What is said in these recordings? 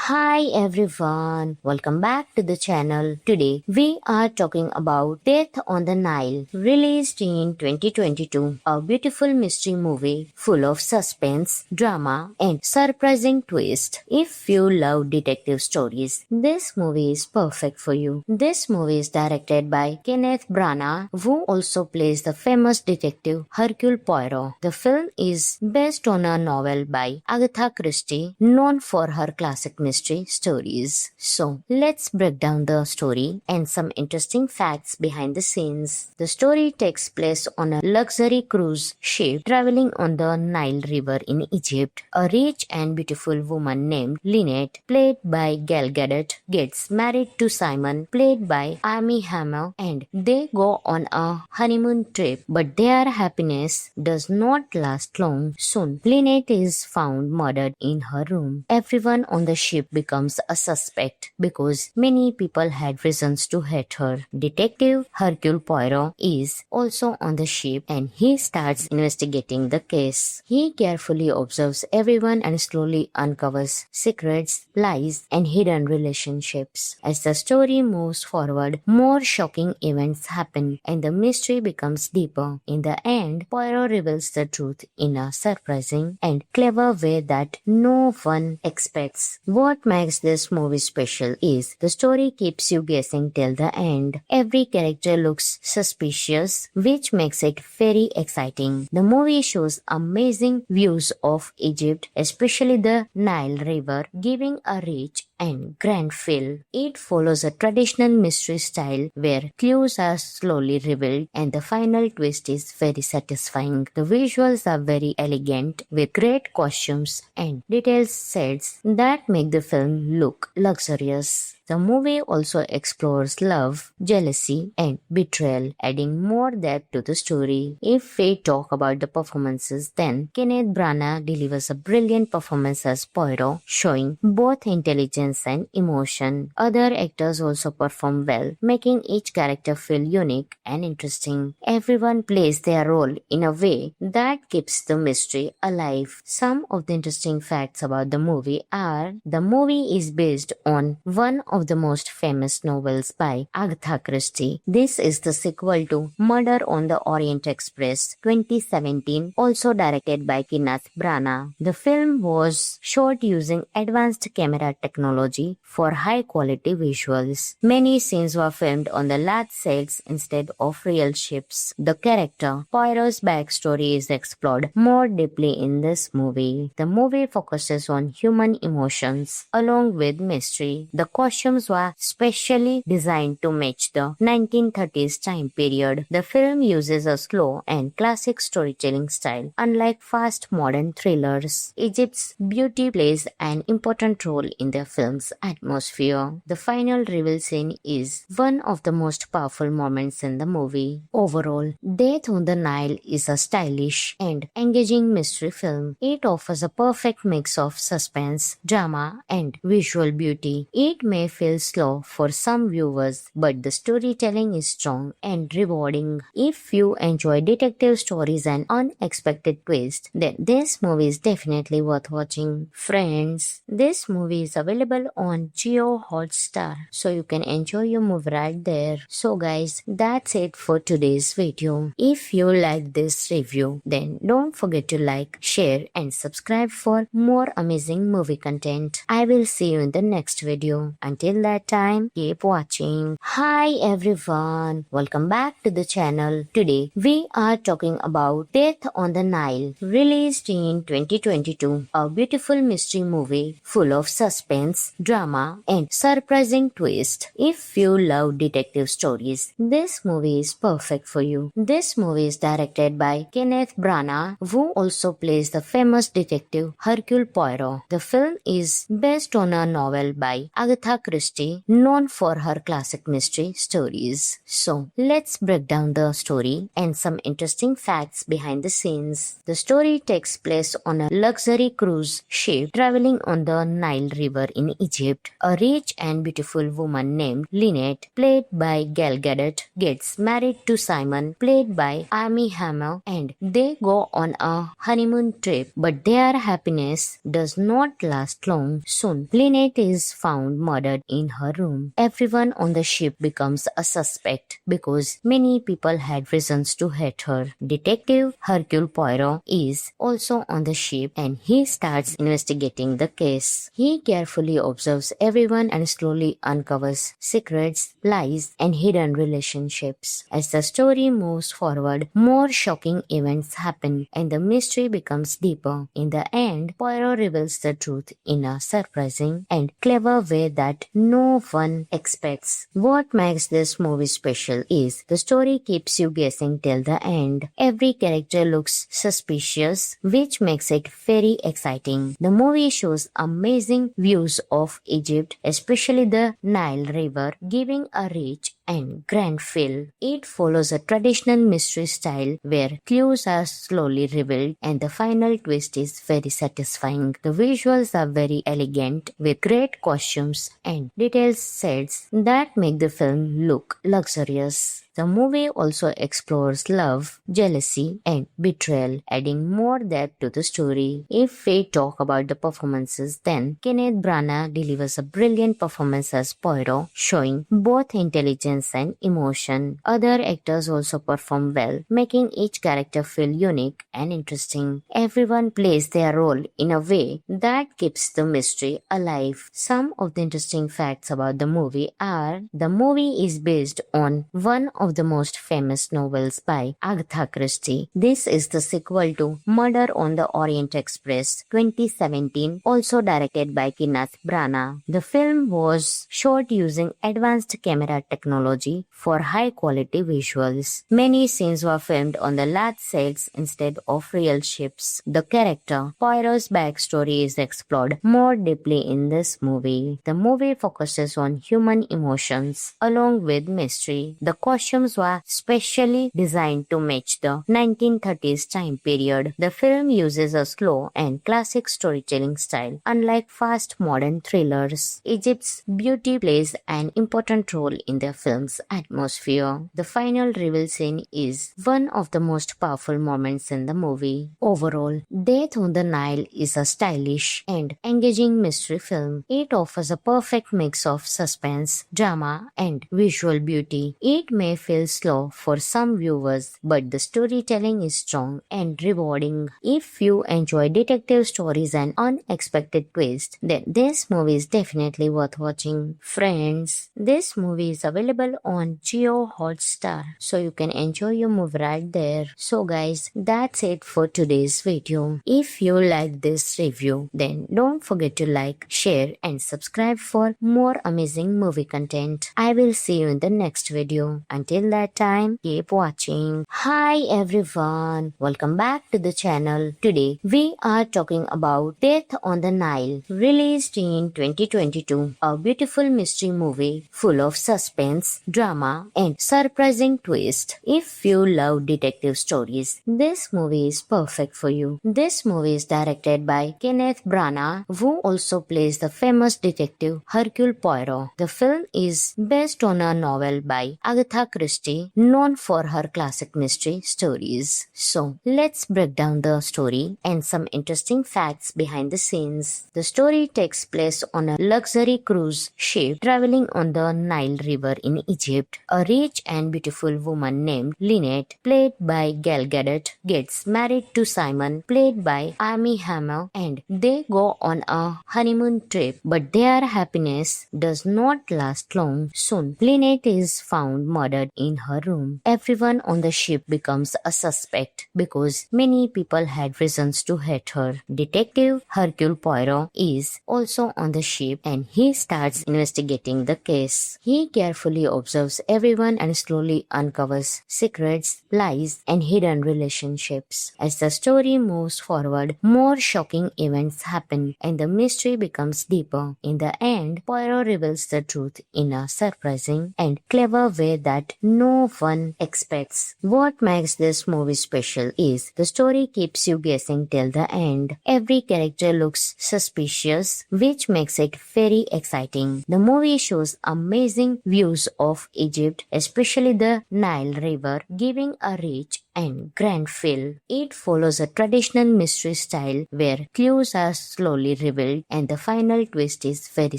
Hi everyone, welcome back to the channel. Today we are talking about Death on the Nile, released in 2022, a beautiful mystery movie full of suspense, drama and surprising twist. If you love detective stories, this movie is perfect for you. This movie is directed by Kenneth Branagh, who also plays the famous detective Hercule Poirot. The film is based on a novel by Agatha Christie, known for her classic mystery stories. So, let's break down the story and some interesting facts behind the scenes. The story takes place on a luxury cruise ship traveling on the Nile River in Egypt. A rich and beautiful woman named Lynette, played by Gal Gadot, gets married to Simon, played by Amy Hammer, and they go on a honeymoon trip, but their happiness does not last long. Soon, Lynette is found murdered in her room. Everyone on the ship becomes a suspect because many people had reasons to hate her. Detective Hercule Poirot is also on the ship and he starts investigating the case. He carefully observes everyone and slowly uncovers secrets, lies, and hidden relationships. As the story moves forward, more shocking events happen and the mystery becomes deeper. In the end, Poirot reveals the truth in a surprising and clever way that no one expects. What makes this movie special is the story keeps you guessing till the end. Every character looks suspicious, which makes it very exciting. The movie shows amazing views of Egypt, especially the Nile River, giving a rich and grand feel. It follows a traditional mystery style where clues are slowly revealed and the final twist is very satisfying. The visuals are very elegant with great costumes and detailed sets that make the film look luxurious. The movie also explores love, jealousy, and betrayal, adding more depth to the story. If we talk about the performances, then Kenneth Branagh delivers a brilliant performance as Poirot, showing both intelligence and emotion. Other actors also perform well, making each character feel unique and interesting. Everyone plays their role in a way that keeps the mystery alive. Some of the interesting facts about the movie are: the movie is based on one of the most famous novels by Agatha Christie. This is the sequel to Murder on the Orient Express 2017, also directed by Kenneth Branagh. The film was shot using advanced camera technology for high quality visuals. Many scenes were filmed on the large sets instead of real ships. The character Poirot's backstory is explored more deeply in this movie. The movie focuses on human emotions along with mystery. The costumes were specially designed to match the 1930s time period. The film uses a slow and classic storytelling style, unlike fast modern thrillers. Egypt's beauty plays an important role in the film's atmosphere. The final reveal scene is one of the most powerful moments in the movie. Overall, Death on the Nile is a stylish and engaging mystery film. It offers a perfect mix of suspense, drama, and visual beauty. It may feel slow for some viewers, but the storytelling is strong and rewarding. If you enjoy detective stories and unexpected twists, then this movie is definitely worth watching. Friends, this movie is available on Jio Hotstar, so you can enjoy your movie right there. So guys, that's it for today's video. If you like this review, then don't forget to like, share and subscribe for more amazing movie content. I will see you in the next video. Until that time, keep watching. Hi everyone, welcome back to the channel. Today we are talking about Death on the Nile, released in 2022, a beautiful mystery movie full of suspense, drama and surprising twist. If you love detective stories, this movie is perfect for you. This movie is directed by Kenneth Branagh, who also plays the famous detective Hercule Poirot. The film is based on a novel by Agatha Christie, known for her classic mystery stories. So, let's break down the story and some interesting facts behind the scenes. The story takes place on a luxury cruise ship traveling on the Nile River in Egypt. A rich and beautiful woman named Lynette, played by Gal Gadot, gets married to Simon, played by Amy Hammer, and they go on a honeymoon trip. But their happiness does not last long. Soon, Lynette is found murdered in her room. Everyone on the ship becomes a suspect because many people had reasons to hate her. Detective Hercule Poirot is also on the ship and he starts investigating the case. He carefully observes everyone and slowly uncovers secrets, lies, and hidden relationships. As the story moves forward, more shocking events happen and the mystery becomes deeper. In the end, Poirot reveals the truth in a surprising and clever way that no one expects. What makes this movie special is the story keeps you guessing till the end. Every character looks suspicious, which makes it very exciting. The movie shows amazing views of Egypt, especially the Nile River, giving a rich and grand feel. It follows a traditional mystery style where clues are slowly revealed and the final twist is very satisfying. The visuals are very elegant with great costumes and detailed sets that make the film look luxurious. The movie also explores love, jealousy, and betrayal, adding more depth to the story. If we talk about the performances, then Kenneth Branagh delivers a brilliant performance as Poirot, showing both intelligence and emotion. Other actors also perform well, making each character feel unique and interesting. Everyone plays their role in a way that keeps the mystery alive. Some of the interesting facts about the movie are: the movie is based on one of the most famous novels by Agatha Christie. This is the sequel to Murder on the Orient Express 2017, also directed by Kenneth Branagh. The film was shot using advanced camera technology for high quality visuals. Many scenes were filmed on the large sets instead of real ships. The character Poirot's backstory is explored more deeply in this movie. The movie focuses on human emotions along with mystery. The costumes were specially designed to match the 1930s time period. The film uses a slow and classic storytelling style, unlike fast modern thrillers. Egypt's beauty plays an important role in the film's atmosphere. The final reveal scene is one of the most powerful moments in the movie. Overall, Death on the Nile is a stylish and engaging mystery film. It offers a perfect mix of suspense, drama, and visual beauty. It may feel slow for some viewers, but the storytelling is strong and rewarding. If you enjoy detective stories and unexpected twists, then this movie is definitely worth watching. Friends, this movie is available on Jio Hotstar, so you can enjoy your movie right there. So guys, that's it for today's video. If you like this review, then don't forget to like, share, and subscribe for more amazing movie content. I will see you in the next video. Until that time, keep watching. Hi everyone, welcome back to the channel. Today we are talking about Death on the Nile, released in 2022, a beautiful mystery movie full of suspense, drama, and surprising twist. If you love detective stories, this movie is perfect for you. This movie is directed by Kenneth Branagh, who also plays the famous detective Hercule Poirot. The film is based on a novel by Agatha Christie, known for her classic mystery stories. So, let's break down the story and some interesting facts behind the scenes. The story takes place on a luxury cruise ship traveling on the Nile River in Egypt. A rich and beautiful woman named Lynette, played by Gal Gadot, gets married to Simon, played by Amy Hammer, and they go on a honeymoon trip. But their happiness does not last long. Soon, Lynette is found murdered in her room. Everyone on the ship becomes a suspect because many people had reasons to hate her. Detective Hercule Poirot is also on the ship and he starts investigating the case. He carefully observes everyone and slowly uncovers secrets, lies, and hidden relationships. As the story moves forward, more shocking events happen and the mystery becomes deeper. In the end, Poirot reveals the truth in a surprising and clever way that no one expects. What makes this movie special is the story keeps you guessing till the end. Every character looks suspicious, which makes it very exciting. The movie shows amazing views of Egypt, especially the Nile River, giving a rich and grand feel. It follows a traditional mystery style where clues are slowly revealed and the final twist is very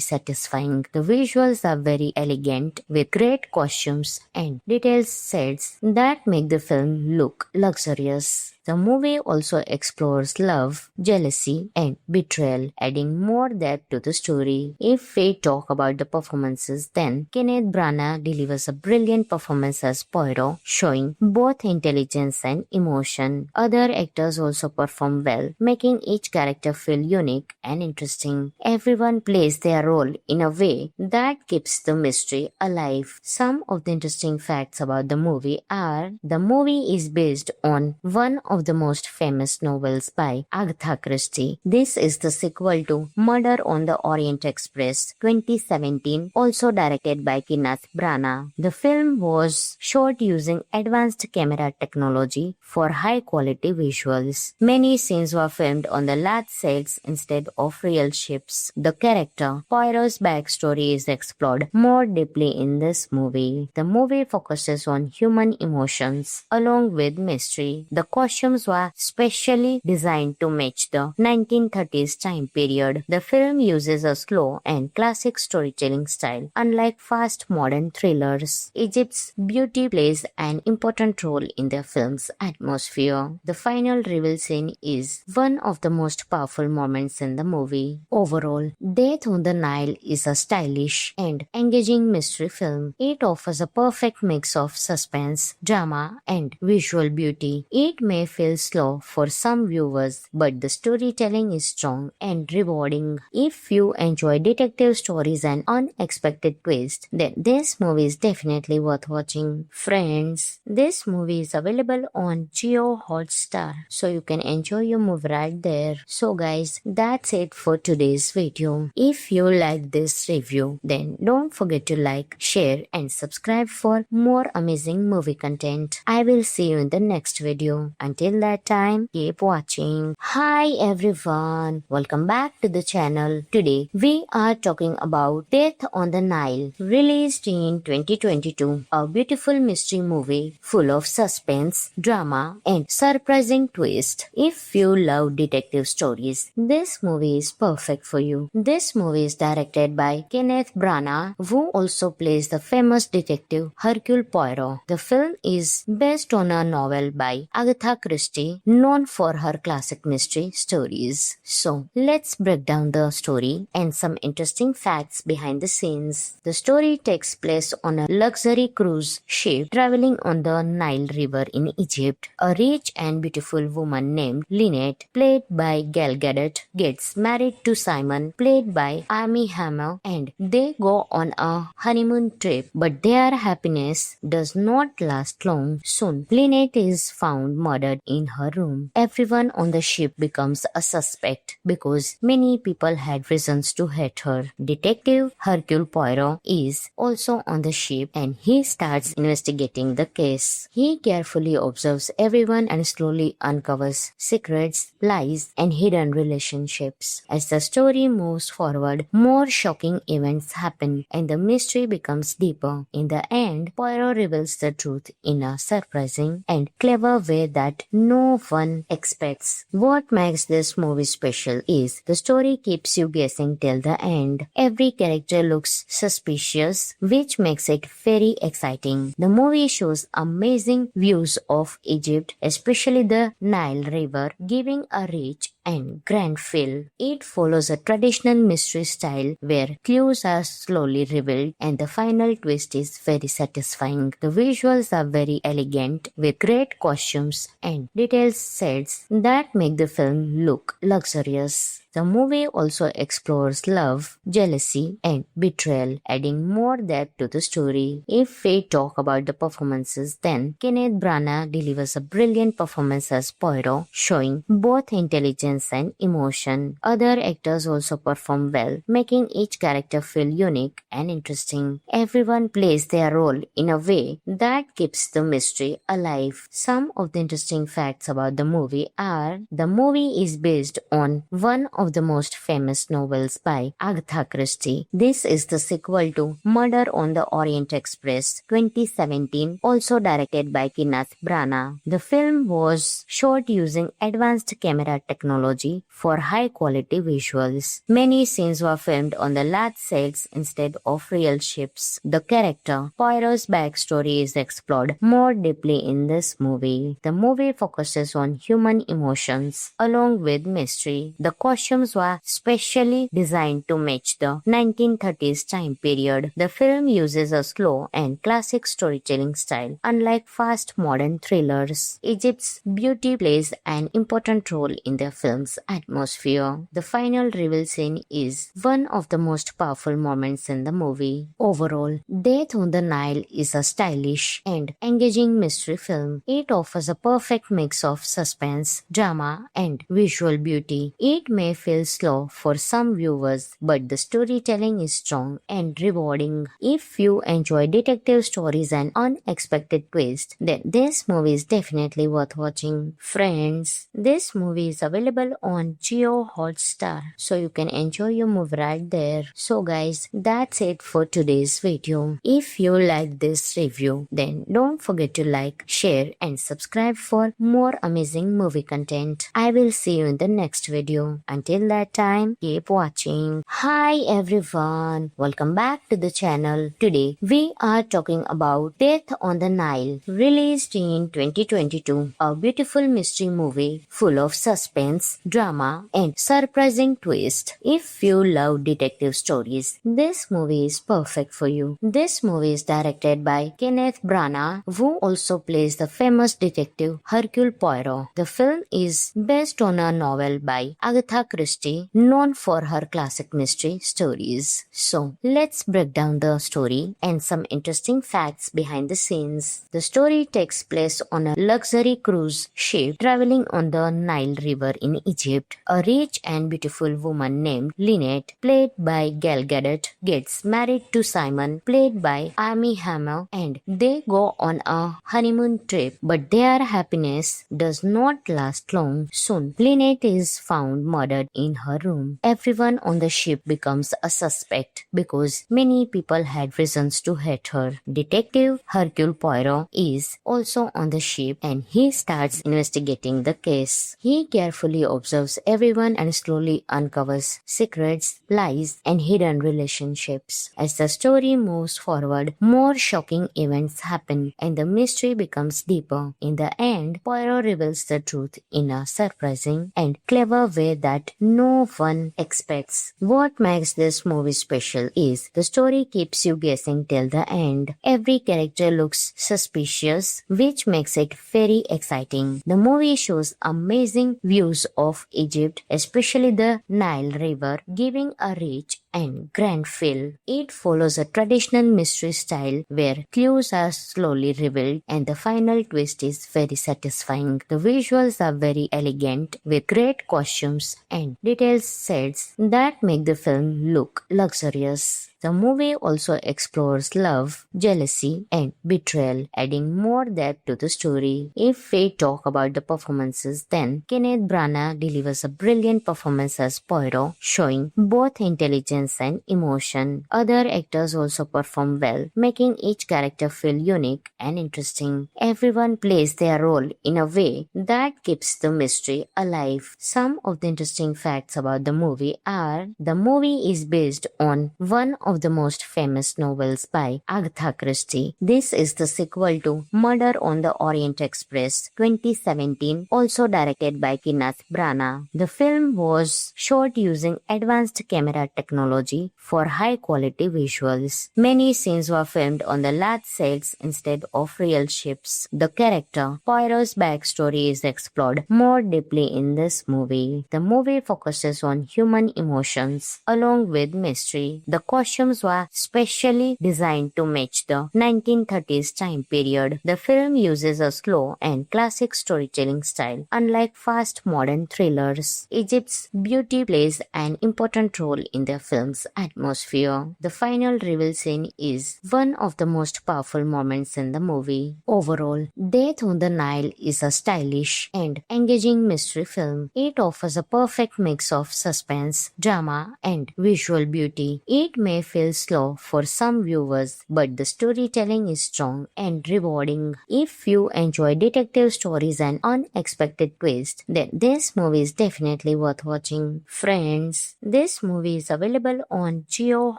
satisfying. The visuals are very elegant with great costumes and detailed sets that make the film look luxurious. The movie also explores love, jealousy, and betrayal, adding more depth to the story. If we talk about the performances, then Kenneth Branagh delivers a brilliant performance as Poirot, showing both intelligence and emotion. Other actors also perform well, making each character feel unique and interesting. Everyone plays their role in a way that keeps the mystery alive. Some of the interesting facts about the movie are the movie is based on one of the most famous novels by Agatha Christie. This is the sequel to Murder on the Orient Express 2017, also directed by Kenneth Branagh. The film was shot using advanced camera technology for high quality visuals. Many scenes were filmed on the large sets instead of real ships. The character Poirot's backstory is explored more deeply in this movie. The movie focuses on human emotions along with mystery. The costumes were specially designed to match the 1930s time period. The film uses a slow and classic storytelling style, unlike fast modern thrillers. Egypt's beauty plays an important role in the film's atmosphere. The final reveal scene is one of the most powerful moments in the movie. Overall, Death on the Nile is a stylish and engaging mystery film. It offers a perfect mix of suspense, drama, and visual beauty. It may feel slow for some viewers, but the storytelling is strong and rewarding. If you enjoy detective stories and unexpected twists, then this movie is definitely worth watching. Friends, this movie is available on Jio Hotstar, so you can enjoy your movie right there. So guys, that's it for today's video. If you like this review, then don't forget to like, share, and subscribe for more amazing movie content. I will see you in the next video. Until that time, keep watching. Hi everyone, welcome back to the channel. Today we are talking about Death on the Nile, released in 2022, a beautiful mystery movie full of suspense, drama, and surprising twist. If you love detective stories, this movie is perfect for you. This movie is directed by Kenneth Branagh, who also plays the famous detective Hercule Poirot. The film is based on a novel by Agatha Christie, known for her classic mystery stories. So, let's break down the story and some interesting facts behind the scenes. The story takes place on a luxury cruise ship traveling on the Nile River in Egypt. A rich and beautiful woman named Lynette, played by Gal Gadot, gets married to Simon, played by Armie Hammer, and they go on a honeymoon trip. But their happiness does not last long. Soon, Lynette is found murdered in her room. Everyone on the ship becomes a suspect because many people had reasons to hate her. Detective Hercule Poirot is also on the ship and he starts investigating the case. He carefully observes everyone and slowly uncovers secrets, lies, and hidden relationships. As the story moves forward, more shocking events happen and the mystery becomes deeper. In the end, Poirot reveals the truth in a surprising and clever way that no one expects. What makes this movie special is the story keeps you guessing till the end. Every character looks suspicious, which makes it very exciting. The movie shows amazing views of Egypt, especially the Nile River, giving a rich and grand feel. It follows a traditional mystery style where clues are slowly revealed and the final twist is very satisfying. The visuals are very elegant with great costumes and and detailed sets that make the film look luxurious. The movie also explores love, jealousy, and betrayal, adding more depth to the story. If we talk about the performances, then Kenneth Branagh delivers a brilliant performance as Poirot, showing both intelligence and emotion. Other actors also perform well, making each character feel unique and interesting. Everyone plays their role in a way that keeps the mystery alive. Some of the interesting facts about the movie are: the movie is based on one of the most famous novels by Agatha Christie. This is the sequel to Murder on the Orient Express 2017, also directed by Kenneth Branagh. The film was shot using advanced camera technology for high-quality visuals. Many scenes were filmed on the large sets instead of real ships. The character Poirot's backstory is explored more deeply in this movie. The movie focuses on human emotions along with mystery. The costumes were specially designed to match the 1930s time period. The film uses a slow and classic storytelling style, unlike fast modern thrillers. Egypt's beauty plays an important role in the film's atmosphere. The final reveal scene is one of the most powerful moments in the movie. Overall, Death on the Nile is a stylish and engaging mystery film. It offers a perfect mix of suspense, drama, and visual beauty. It may feel slow for some viewers, but the storytelling is strong and rewarding. If you enjoy detective stories and unexpected twists, then this movie is definitely worth watching. Friends, this movie is available on Jio Hotstar, so you can enjoy your movie right there. So guys, that's it for today's video. If you like this review, then don't forget to like, share, and subscribe for more amazing movie content. I will see you in the next video. Until that time, keep watching. Hi everyone, welcome back to the channel. Today we are talking about Death on the Nile, released in 2022, a beautiful mystery movie full of suspense, drama, and surprising twist. If you love detective stories, this movie is perfect for you. This movie is directed by Kenneth Branagh, who also plays the famous detective Hercule Poirot. The film is based on a novel by Agatha Christie, known for her classic mystery stories. So, let's break down the story and some interesting facts behind the scenes. The story takes place on a luxury cruise ship traveling on the Nile River in Egypt. A rich and beautiful woman named Lynette, played by Gal Gadot, gets married to Simon, played by Armie Hammer, and they go on a honeymoon trip. But their happiness does not last long. Soon, Lynette is found murdered in her room. Everyone on the ship becomes a suspect because many people had reasons to hate her. Detective Hercule Poirot is also on the ship and he starts investigating the case. He carefully observes everyone and slowly uncovers secrets, lies, and hidden relationships. As the story moves forward, more shocking events happen and the mystery becomes deeper. In the end, Poirot reveals the truth in a surprising and clever way that no one expects. What makes this movie special is the story keeps you guessing till the end. Every character looks suspicious, which makes it very exciting. The movie shows amazing views of Egypt, especially the Nile River, giving a rich and grand feel. It follows a traditional mystery style where clues are slowly revealed and the final twist is very satisfying. The visuals are very elegant with great costumes and detailed sets that make the film look luxurious. The movie also explores love, jealousy, and betrayal, adding more depth to the story. If we talk about the performances, then Kenneth Branagh delivers a brilliant performance as Poirot, showing both intelligence and emotion. Other actors also perform well, making each character feel unique and interesting. Everyone plays their role in a way that keeps the mystery alive. Some of the interesting facts about the movie are: the movie is based on one of the most famous novels by Agatha Christie. This is the sequel to Murder on the Orient Express 2017, also directed by Kenneth Branagh. The film was shot using advanced camera technology for high-quality visuals. Many scenes were filmed on the large sets instead of real ships. The character Poirot's backstory is explored more deeply in this movie. The movie focuses on human emotions along with mystery. The costumes were specially designed to match the 1930s time period. The film uses a slow and classic storytelling style, unlike fast modern thrillers. Egypt's beauty plays an important role in the film's atmosphere. The final reveal scene is one of the most powerful moments in the movie. Overall, Death on the Nile is a stylish and engaging mystery film. It offers a perfect mix of suspense, drama, and visual beauty. It may feel slow for some viewers, but the storytelling is strong and rewarding. If you enjoy detective stories and unexpected twists, then this movie is definitely worth watching. Friends, this movie is available on Jio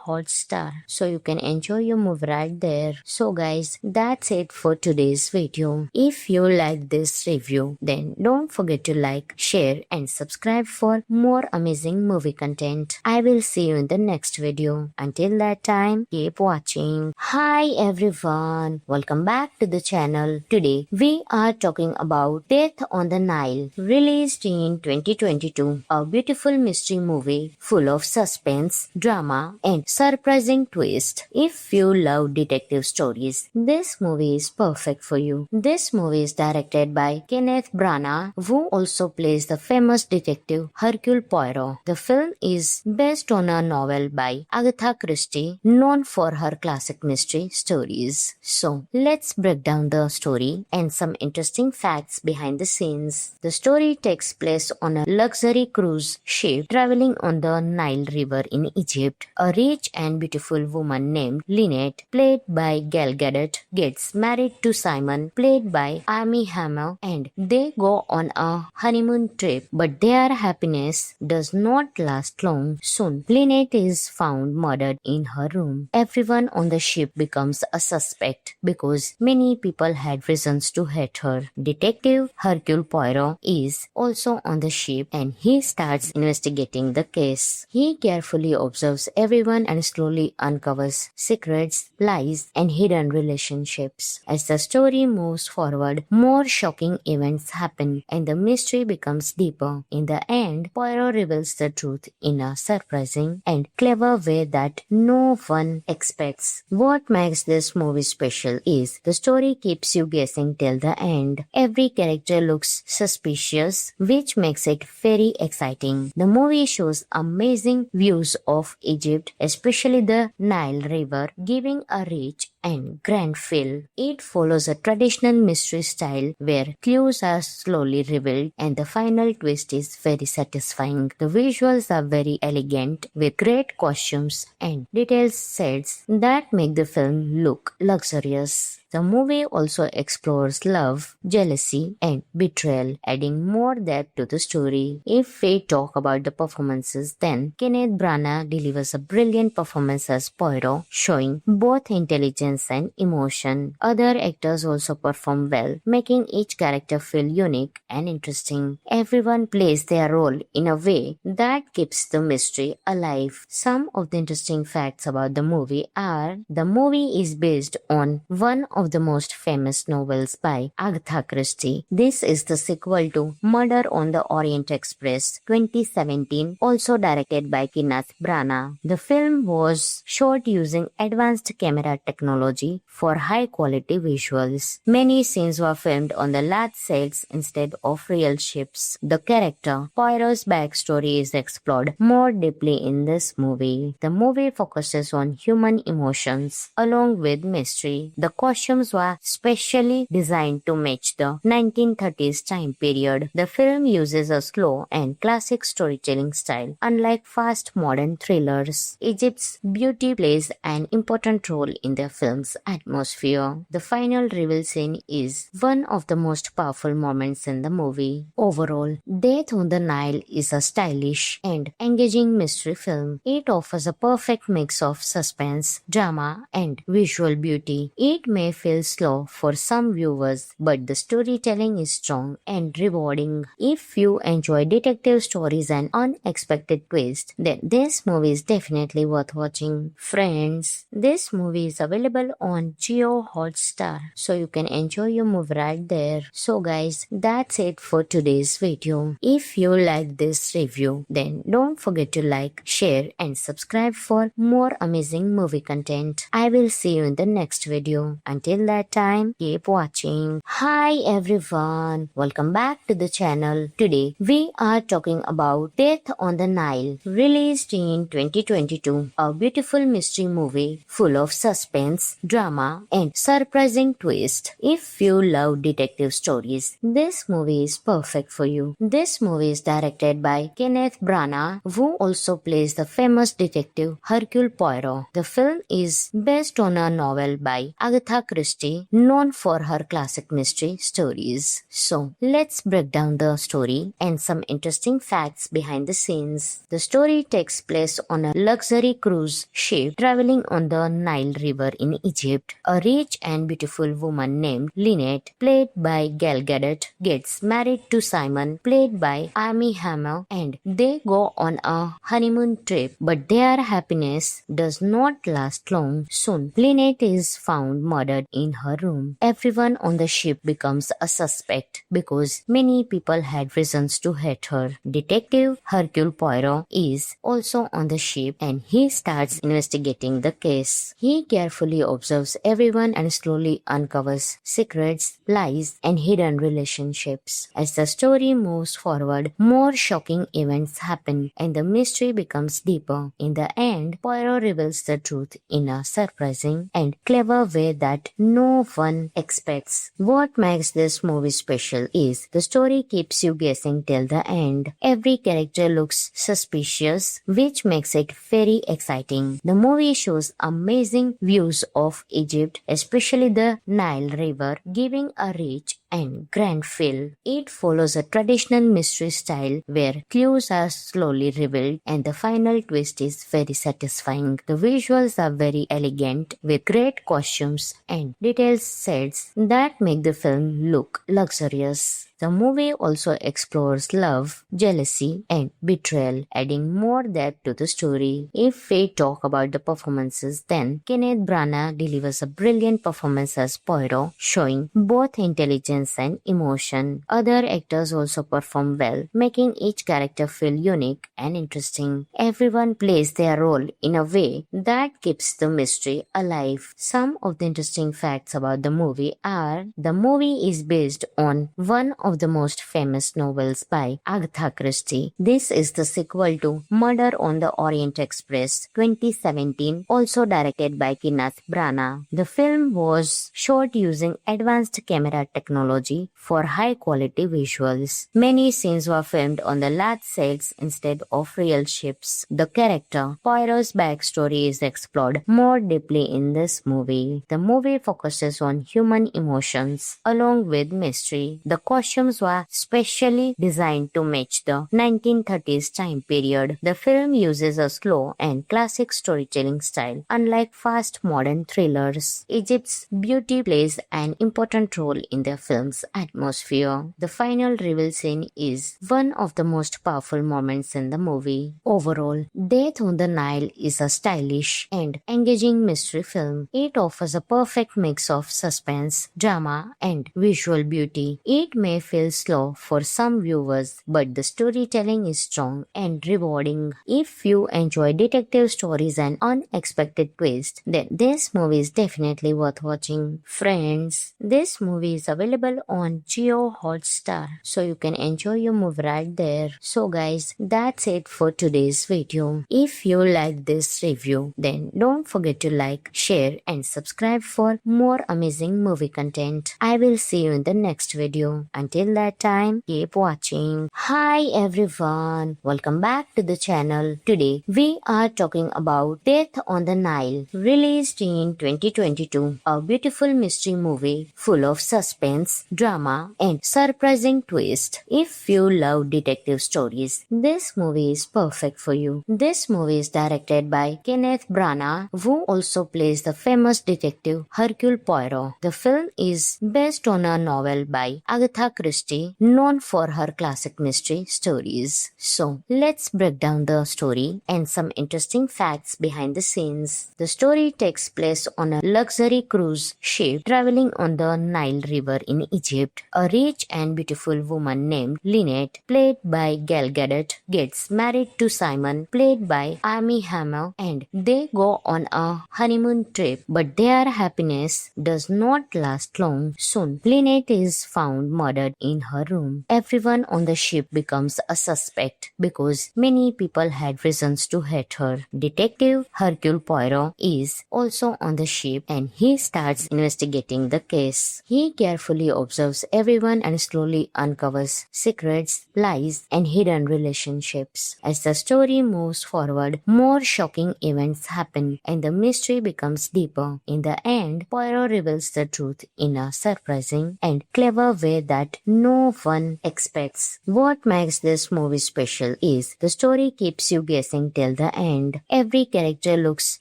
Hotstar, so you can enjoy your movie right there. So guys, that's it for today's video. If you like this review, then don't forget to like, share, and subscribe for more amazing movie content. I will see you in the next video. Until that time, keep watching. Hi everyone, welcome back to the channel. Today we are talking about Death on the Nile, released in 2022, a beautiful mystery movie full of suspense, drama, and surprising twist. If you love detective stories, this movie is perfect for you. This movie is directed by Kenneth Branagh, who also plays the famous detective Hercule Poirot. The film is based on a novel by Agatha Christie, known for her classic mystery stories. So, let's break down the story and some interesting facts behind the scenes. The story takes place on a luxury cruise ship traveling on the Nile River in Egypt. A rich and beautiful woman named Lynette, played by Gal Gadot, gets married to Simon, played by Armie Hammer, and they go on a honeymoon trip, but their happiness does not last long. Soon, Lynette is found murdered in her room. Everyone on the ship becomes a suspect because many people had reasons to hate her. Detective Hercule Poirot is also on the ship and he starts investigating the case. He carefully observes everyone and slowly uncovers secrets, lies, and hidden relationships. As the story moves forward, more shocking events happen and the mystery becomes deeper. In the end, Poirot reveals the truth in a surprising and clever way that no one expects. What makes this movie special is the story keeps you guessing till the end. Every character looks suspicious, which makes it very exciting. The movie shows amazing views of Egypt, especially the Nile River, giving a rich and grand feel. It follows a traditional mystery style where clues are slowly revealed and the final twist is very satisfying. The visuals are very elegant with great costumes and detailed sets that make the film look luxurious. The movie also explores love, jealousy, and betrayal, adding more depth to the story. If we talk about the performances, then Kenneth Branagh delivers a brilliant performance as Poirot, showing both intelligence and emotion. Other actors also perform well, making each character feel unique and interesting. Everyone plays their role in a way that keeps the mystery alive. Some of the interesting facts about the movie are: the movie is based on one of the most famous novels by Agatha Christie. This is the sequel to Murder on the Orient Express 2017, also directed by Kenneth Branagh. The film was shot using advanced camera technology for high-quality visuals. Many scenes were filmed on the large sets instead of real ships. The character Poirot's backstory is explored more deeply in this movie. The movie focuses on human emotions along with mystery. The costume costumes were specially designed to match the 1930s time period. The film uses a slow and classic storytelling style. Unlike fast modern thrillers, Egypt's beauty plays an important role in the film's atmosphere. The final reveal scene is one of the most powerful moments in the movie. Overall, Death on the Nile is a stylish and engaging mystery film. It offers a perfect mix of suspense, drama, and visual beauty. It may feel slow for some viewers, but the storytelling is strong and rewarding. If you enjoy detective stories and unexpected twists, then this movie is definitely worth watching. Friends, this movie is available on Jio Hotstar, so you can enjoy your movie right there. So guys, that's it for today's video. If you like this review, then don't forget to like, share and subscribe for more amazing movie content. I will see you in the next video. Until that time, keep watching. Hi everyone, welcome back to the channel. Today we are talking about Death on the Nile, released in 2022, a beautiful mystery movie full of suspense, drama and surprising twist. If you love detective stories, this movie is perfect for you. This movie is directed by Kenneth Branagh, who also plays the famous detective Hercule Poirot. The film is based on a novel by Agatha Christie, known for her classic mystery stories. So, let's break down the story and some interesting facts behind the scenes. The story takes place on a luxury cruise ship traveling on the Nile River in Egypt. A rich and beautiful woman named Lynette, played by Gal Gadot, gets married to Simon, played by Amy Hammer, and they go on a honeymoon trip. But their happiness does not last long. Soon, Lynette is found murdered in her room. Everyone on the ship becomes a suspect because many people had reasons to hate her. Detective Hercule Poirot is also on the ship and he starts investigating the case. He carefully observes everyone and slowly uncovers secrets, lies, and hidden relationships. As the story moves forward, more shocking events happen and the mystery becomes deeper. In the end, Poirot reveals the truth in a surprising and clever way that no one expects. What makes this movie special is the story keeps you guessing till the end. Every character looks suspicious, which makes it very exciting. The movie shows amazing views of Egypt, especially the Nile River, giving a rich and grand feel. It follows a traditional mystery style where clues are slowly revealed and the final twist is very satisfying. The visuals are very elegant with great costumes and detailed sets that make the film look luxurious. The movie also explores love, jealousy, and betrayal, adding more depth to the story. If we talk about the performances, then Kenneth Branagh delivers a brilliant performance as Poirot, showing both intelligence and emotion. Other actors also perform well, making each character feel unique and interesting. Everyone plays their role in a way that keeps the mystery alive. Some of the interesting facts about the movie are: the movie is based on one of the most famous novels by Agatha Christie. This is the sequel to Murder on the Orient Express 2017, also directed by Kenneth Branagh. The film was shot using advanced camera technology for high quality visuals. Many scenes were filmed on the large sets instead of real ships. The character Poirot's backstory is explored more deeply in this movie. The movie focuses on human emotions along with mystery. The costumes were specially designed to match the 1930s time period. The film uses a slow and classic storytelling style. Unlike fast modern thrillers, Egypt's beauty plays an important role in the film's atmosphere. The final reveal scene is one of the most powerful moments in the movie. Overall, Death on the Nile is a stylish and engaging mystery film. It offers a perfect mix of suspense, drama, and visual beauty. It may feel slow for some viewers, but the storytelling is strong and rewarding. If you enjoy detective stories and unexpected twists, then this movie is definitely worth watching. Friends, this movie is available available on Jio Hotstar, so you can enjoy your movie right there. So guys, that's it for today's video. If you like this review, then don't forget to like, share and subscribe for more amazing movie content. I will see you in the next video. Until that time, keep watching. Hi everyone, welcome back to the channel. Today we are talking about Death on the Nile, released in 2022, a beautiful mystery movie full of suspense, drama and surprising twist. If you love detective stories, this movie is perfect for you. This movie is directed by Kenneth Branagh, who also plays the famous detective Hercule Poirot. The film is based on a novel by Agatha Christie, known for her classic mystery stories. So, let's break down the story and some interesting facts behind the scenes. The story takes place on a luxury cruise ship traveling on the Nile River in Egypt. A rich and beautiful woman named Lynette, played by Gal Gadot, gets married to Simon, played by Armie Hammer, and they go on a honeymoon trip. But their happiness does not last long. Soon, Lynette is found murdered in her room. Everyone on the ship becomes a suspect because many people had reasons to hate her. Detective Hercule Poirot is also on the ship and he starts investigating the case. He carefully observes everyone and slowly uncovers secrets, lies, and hidden relationships. As the story moves forward, more shocking events happen and the mystery becomes deeper. In the end, Poirot reveals the truth in a surprising and clever way that no one expects. What makes this movie special is the story keeps you guessing till the end. Every character looks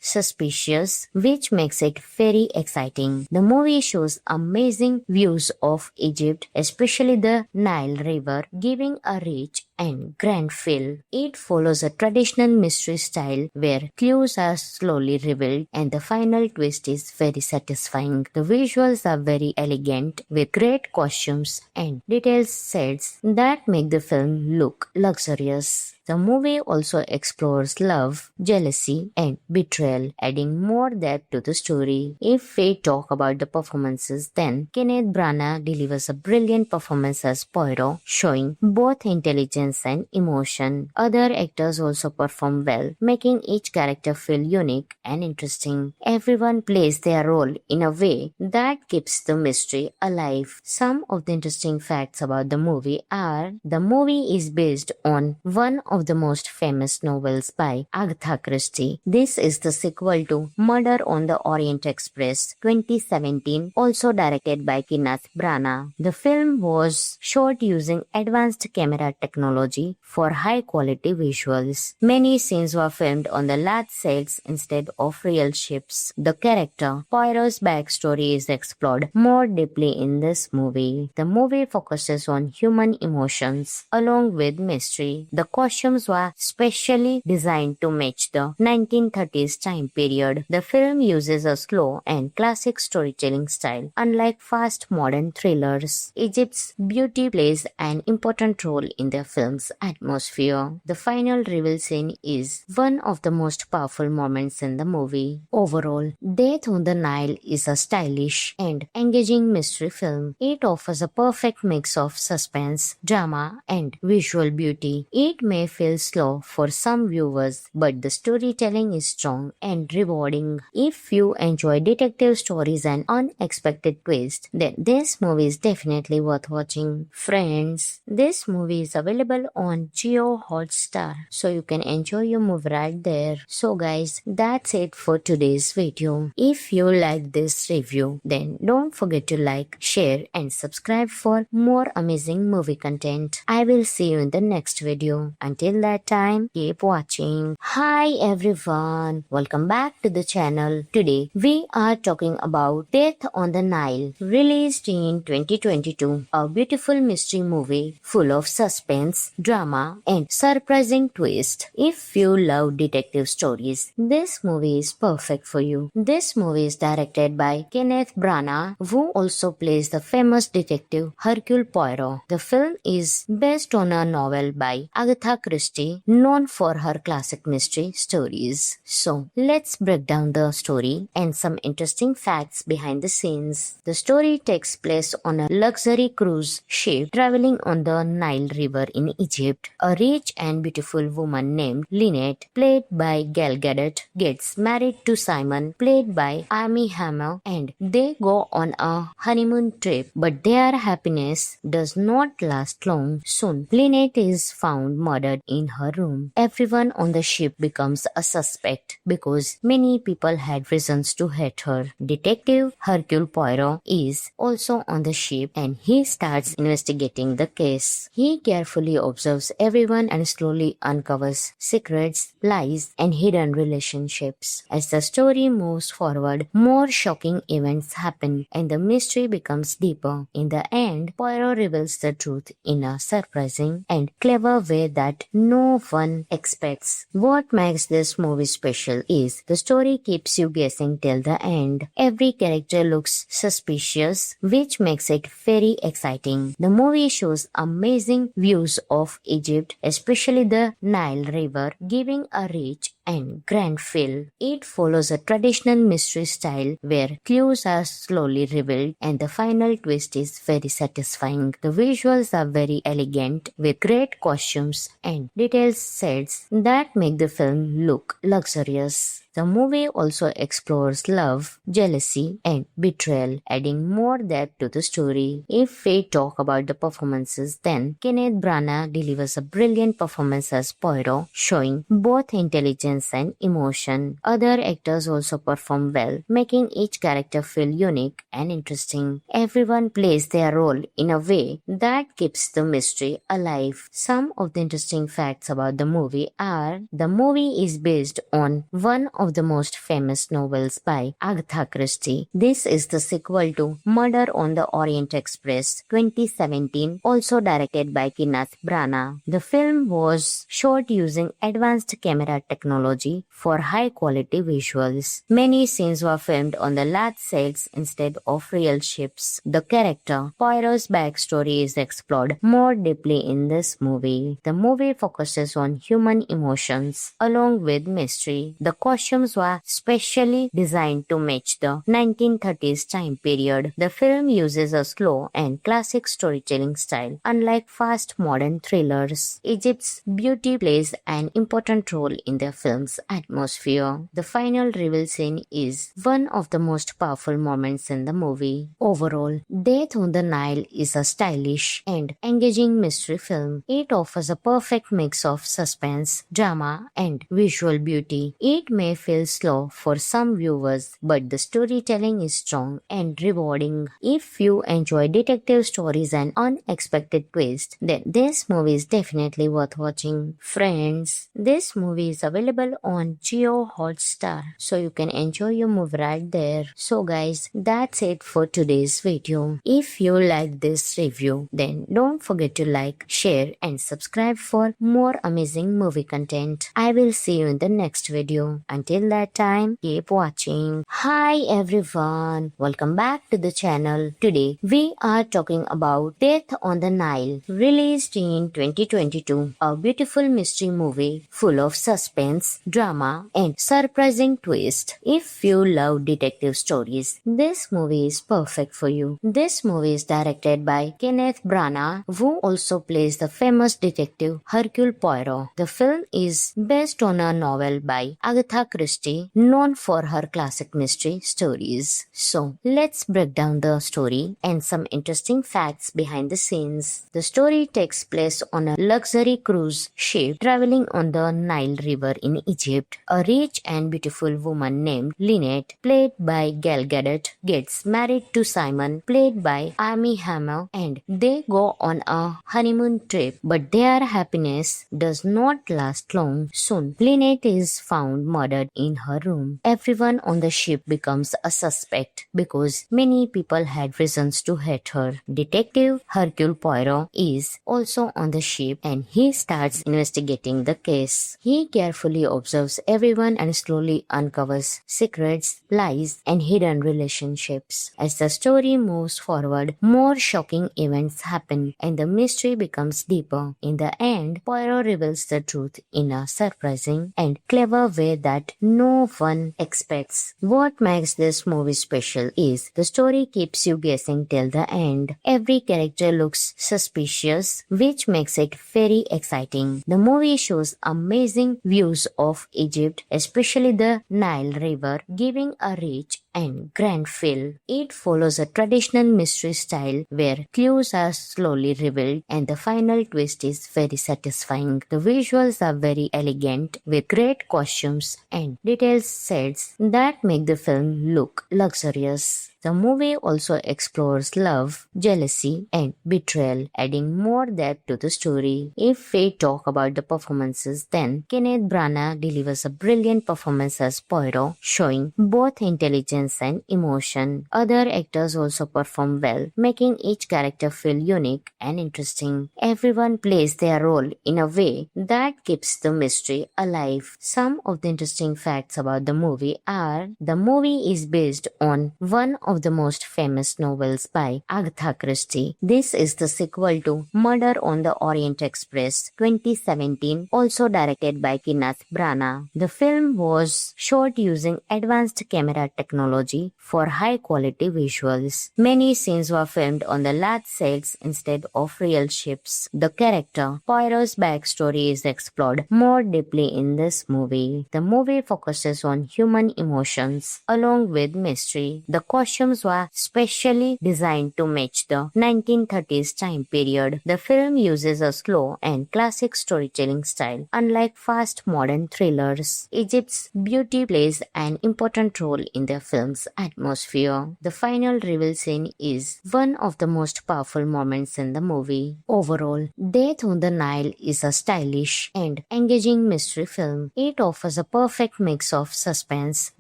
suspicious, which makes it very exciting. The movie shows amazing views of Egypt, especially the Nile River, giving a rich and grand feel. It follows a traditional mystery style where clues are slowly revealed and the final twist is very satisfying. The visuals are very elegant with great costumes and detailed sets that make the film look luxurious. The movie also explores love, jealousy, and betrayal, adding more depth to the story. If we talk about the performances, then Kenneth Branagh delivers a brilliant performance as Poirot, showing both intelligence and emotion. Other actors also perform well, making each character feel unique and interesting. Everyone plays their role in a way that keeps the mystery alive. Some of the interesting facts about the movie are: the movie is based on one of the most famous novels by Agatha Christie. This is the sequel to Murder on the Orient Express 2017, also directed by Kenneth Branagh. The film was shot using advanced camera technology for high quality visuals. Many scenes were filmed on the large sets instead of real ships. The character Poirot's backstory is explored more deeply in this movie. The movie focuses on human emotions along with mystery. The costumes were specially designed to match the 1930s time period. The film uses a slow and classic storytelling style, unlike fast modern thrillers. Egypt's beauty plays an important role in the film's atmosphere. The final reveal scene is one of the most powerful moments in the movie. Overall, Death on the Nile is a stylish and engaging mystery film. It offers a perfect mix of suspense, drama, and visual beauty. It may feel slow for some viewers, but the storytelling is strong and rewarding. If you enjoy detective stories and unexpected twists, then this movie is definitely worth watching. Friends, this movie is available on Jio Hotstar, so you can enjoy your movie right there. So guys, that's it for today's video. If you like this review, then don't forget to like, share and subscribe for more amazing movie content. I will see you in the next video. Until that time, keep watching. Hi everyone, welcome back to the channel. Today we are talking about Death on the Nile, released in 2022, a beautiful mystery movie full of suspense, drama and surprising twist. If you love detective stories, this movie is perfect for you. This movie is directed by Kenneth Branagh, who also plays the famous detective Hercule Poirot. The film is based on a novel by Agatha Christie, known for her classic mystery stories. So, let's break down the story and some interesting facts behind the scenes. The story takes place place on a luxury cruise ship traveling on the Nile River in Egypt. A rich and beautiful woman named Lynette, played by Gal Gadot, gets married to Simon, played by Amy Hammer, and they go on a honeymoon trip. But their happiness does not last long. Soon, Lynette is found murdered in her room. Everyone on the ship becomes a suspect because many people had reasons to hate her. Detective Hercule Poirot is also on the ship and he starts investigating the case. He carefully observes everyone and slowly uncovers secrets, lies, and hidden relationships. As the story moves forward, more shocking events happen and the mystery becomes deeper. In the end, Poirot reveals the truth in a surprising and clever way that no one expects. What makes this movie special is the story keeps you guessing till the end. Every character looks suspicious, which makes it very exciting. The movie shows amazing views of Egypt, especially the Nile River, giving a rich and grand feel. It follows a traditional mystery style where clues are slowly revealed and the final twist is very satisfying. The visuals are very elegant with great costumes and detailed sets that make the film look luxurious. The movie also explores love, jealousy, and betrayal, adding more depth to the story. If we talk about the performances, then Kenneth Branagh delivers a brilliant performance as Poirot, showing both intelligence and emotion. Other actors also perform well, making each character feel unique and interesting. Everyone plays their role in a way that keeps the mystery alive. Some of the interesting facts about the movie are: the movie is based on one of the most famous novels by Agatha Christie. This is the sequel to Murder on the Orient Express 2017, also directed by Kenneth Branagh. The film was shot using advanced camera technology for high-quality visuals. Many scenes were filmed on the large sets instead of real ships. The character Poirot's backstory is explored more deeply in this movie. The movie focuses on human emotions along with mystery. The costumes were specially designed to match the 1930s time period. The film uses a slow and classic storytelling style, unlike fast modern thrillers. Egypt's beauty plays an important role in the film's atmosphere. The final reveal scene is one of the most powerful moments in the movie. Overall, Death on the Nile is a stylish and engaging mystery film. It offers a perfect mix of suspense, drama, and visual beauty. It may feel slow for some viewers, but the storytelling is strong and rewarding. If you enjoy detective stories and unexpected twists, then this movie is definitely worth watching. Friends, this movie is available on Jio Hotstar, so you can enjoy your movie right there. So guys, that's it for today's video. If you like this review, then don't forget to like, share, and subscribe for more amazing movie content. I will see you in the next video. Until that time, keep watching. Hi everyone, welcome back to the channel. Today we are talking about Death on the Nile, released in 2022, a beautiful mystery movie full of suspense, drama, and surprising twist. If you love detective stories, this movie is perfect for you. This movie is directed by Kenneth Branagh, who also plays the famous detective Hercule Poirot. The film is based on a novel by Agatha Christie, known for her classic mystery stories. So, let's break down the story and some interesting facts behind the scenes. The story takes place on a luxury cruise ship traveling on the Nile River in Egypt. A rich and beautiful woman named Lynette, played by Gal Gadot, gets married to Simon, played by Amy Hammer, and they go on a honeymoon trip. But their happiness does not last long. Soon, Lynette is found murdered in her room. Everyone on the ship becomes a suspect because many people had reasons to hate her. Detective Hercule Poirot is also on the ship and he starts investigating the case. He carefully observes everyone and slowly uncovers secrets, lies, and hidden relationships. As the story moves forward, more shocking events happen and the mystery becomes deeper. In the end, Poirot reveals the truth in a surprising and clever way that no one expects. What makes this movie special is the story keeps you guessing till the end. Every character looks suspicious, which makes it very exciting. The movie shows amazing views of Egypt, especially the Nile River, giving a rich and grand feel. It follows a traditional mystery style where clues are slowly revealed and the final twist is very satisfying. The visuals are very elegant with great costumes and detailed sets that make the film look luxurious. The movie also explores love, jealousy, and betrayal, adding more depth to the story. If we talk about the performances, then Kenneth Branagh delivers a brilliant performance as Poirot, showing both intelligence and emotion. Other actors also perform well, making each character feel unique and interesting. Everyone plays their role in a way that keeps the mystery alive. Some of the interesting facts about the movie are the movie is based on one of the most famous novels by Agatha Christie. This is the sequel to Murder on the Orient Express 2017, also directed by Kenneth Branagh. The film was shot using advanced camera technology for high-quality visuals. Many scenes were filmed on the large sets instead of real ships. The character Poirot's backstory is explored more deeply in this movie. The movie focuses on human emotions along with mystery. The costumes were specially designed to match the 1930s time period. The film uses a slow and classic storytelling style, unlike fast modern thrillers. Egypt's beauty plays an important role in the film's atmosphere. The final reveal scene is one of the most powerful moments in the movie. Overall, Death on the Nile is a stylish and engaging mystery film. It offers a perfect mix of suspense,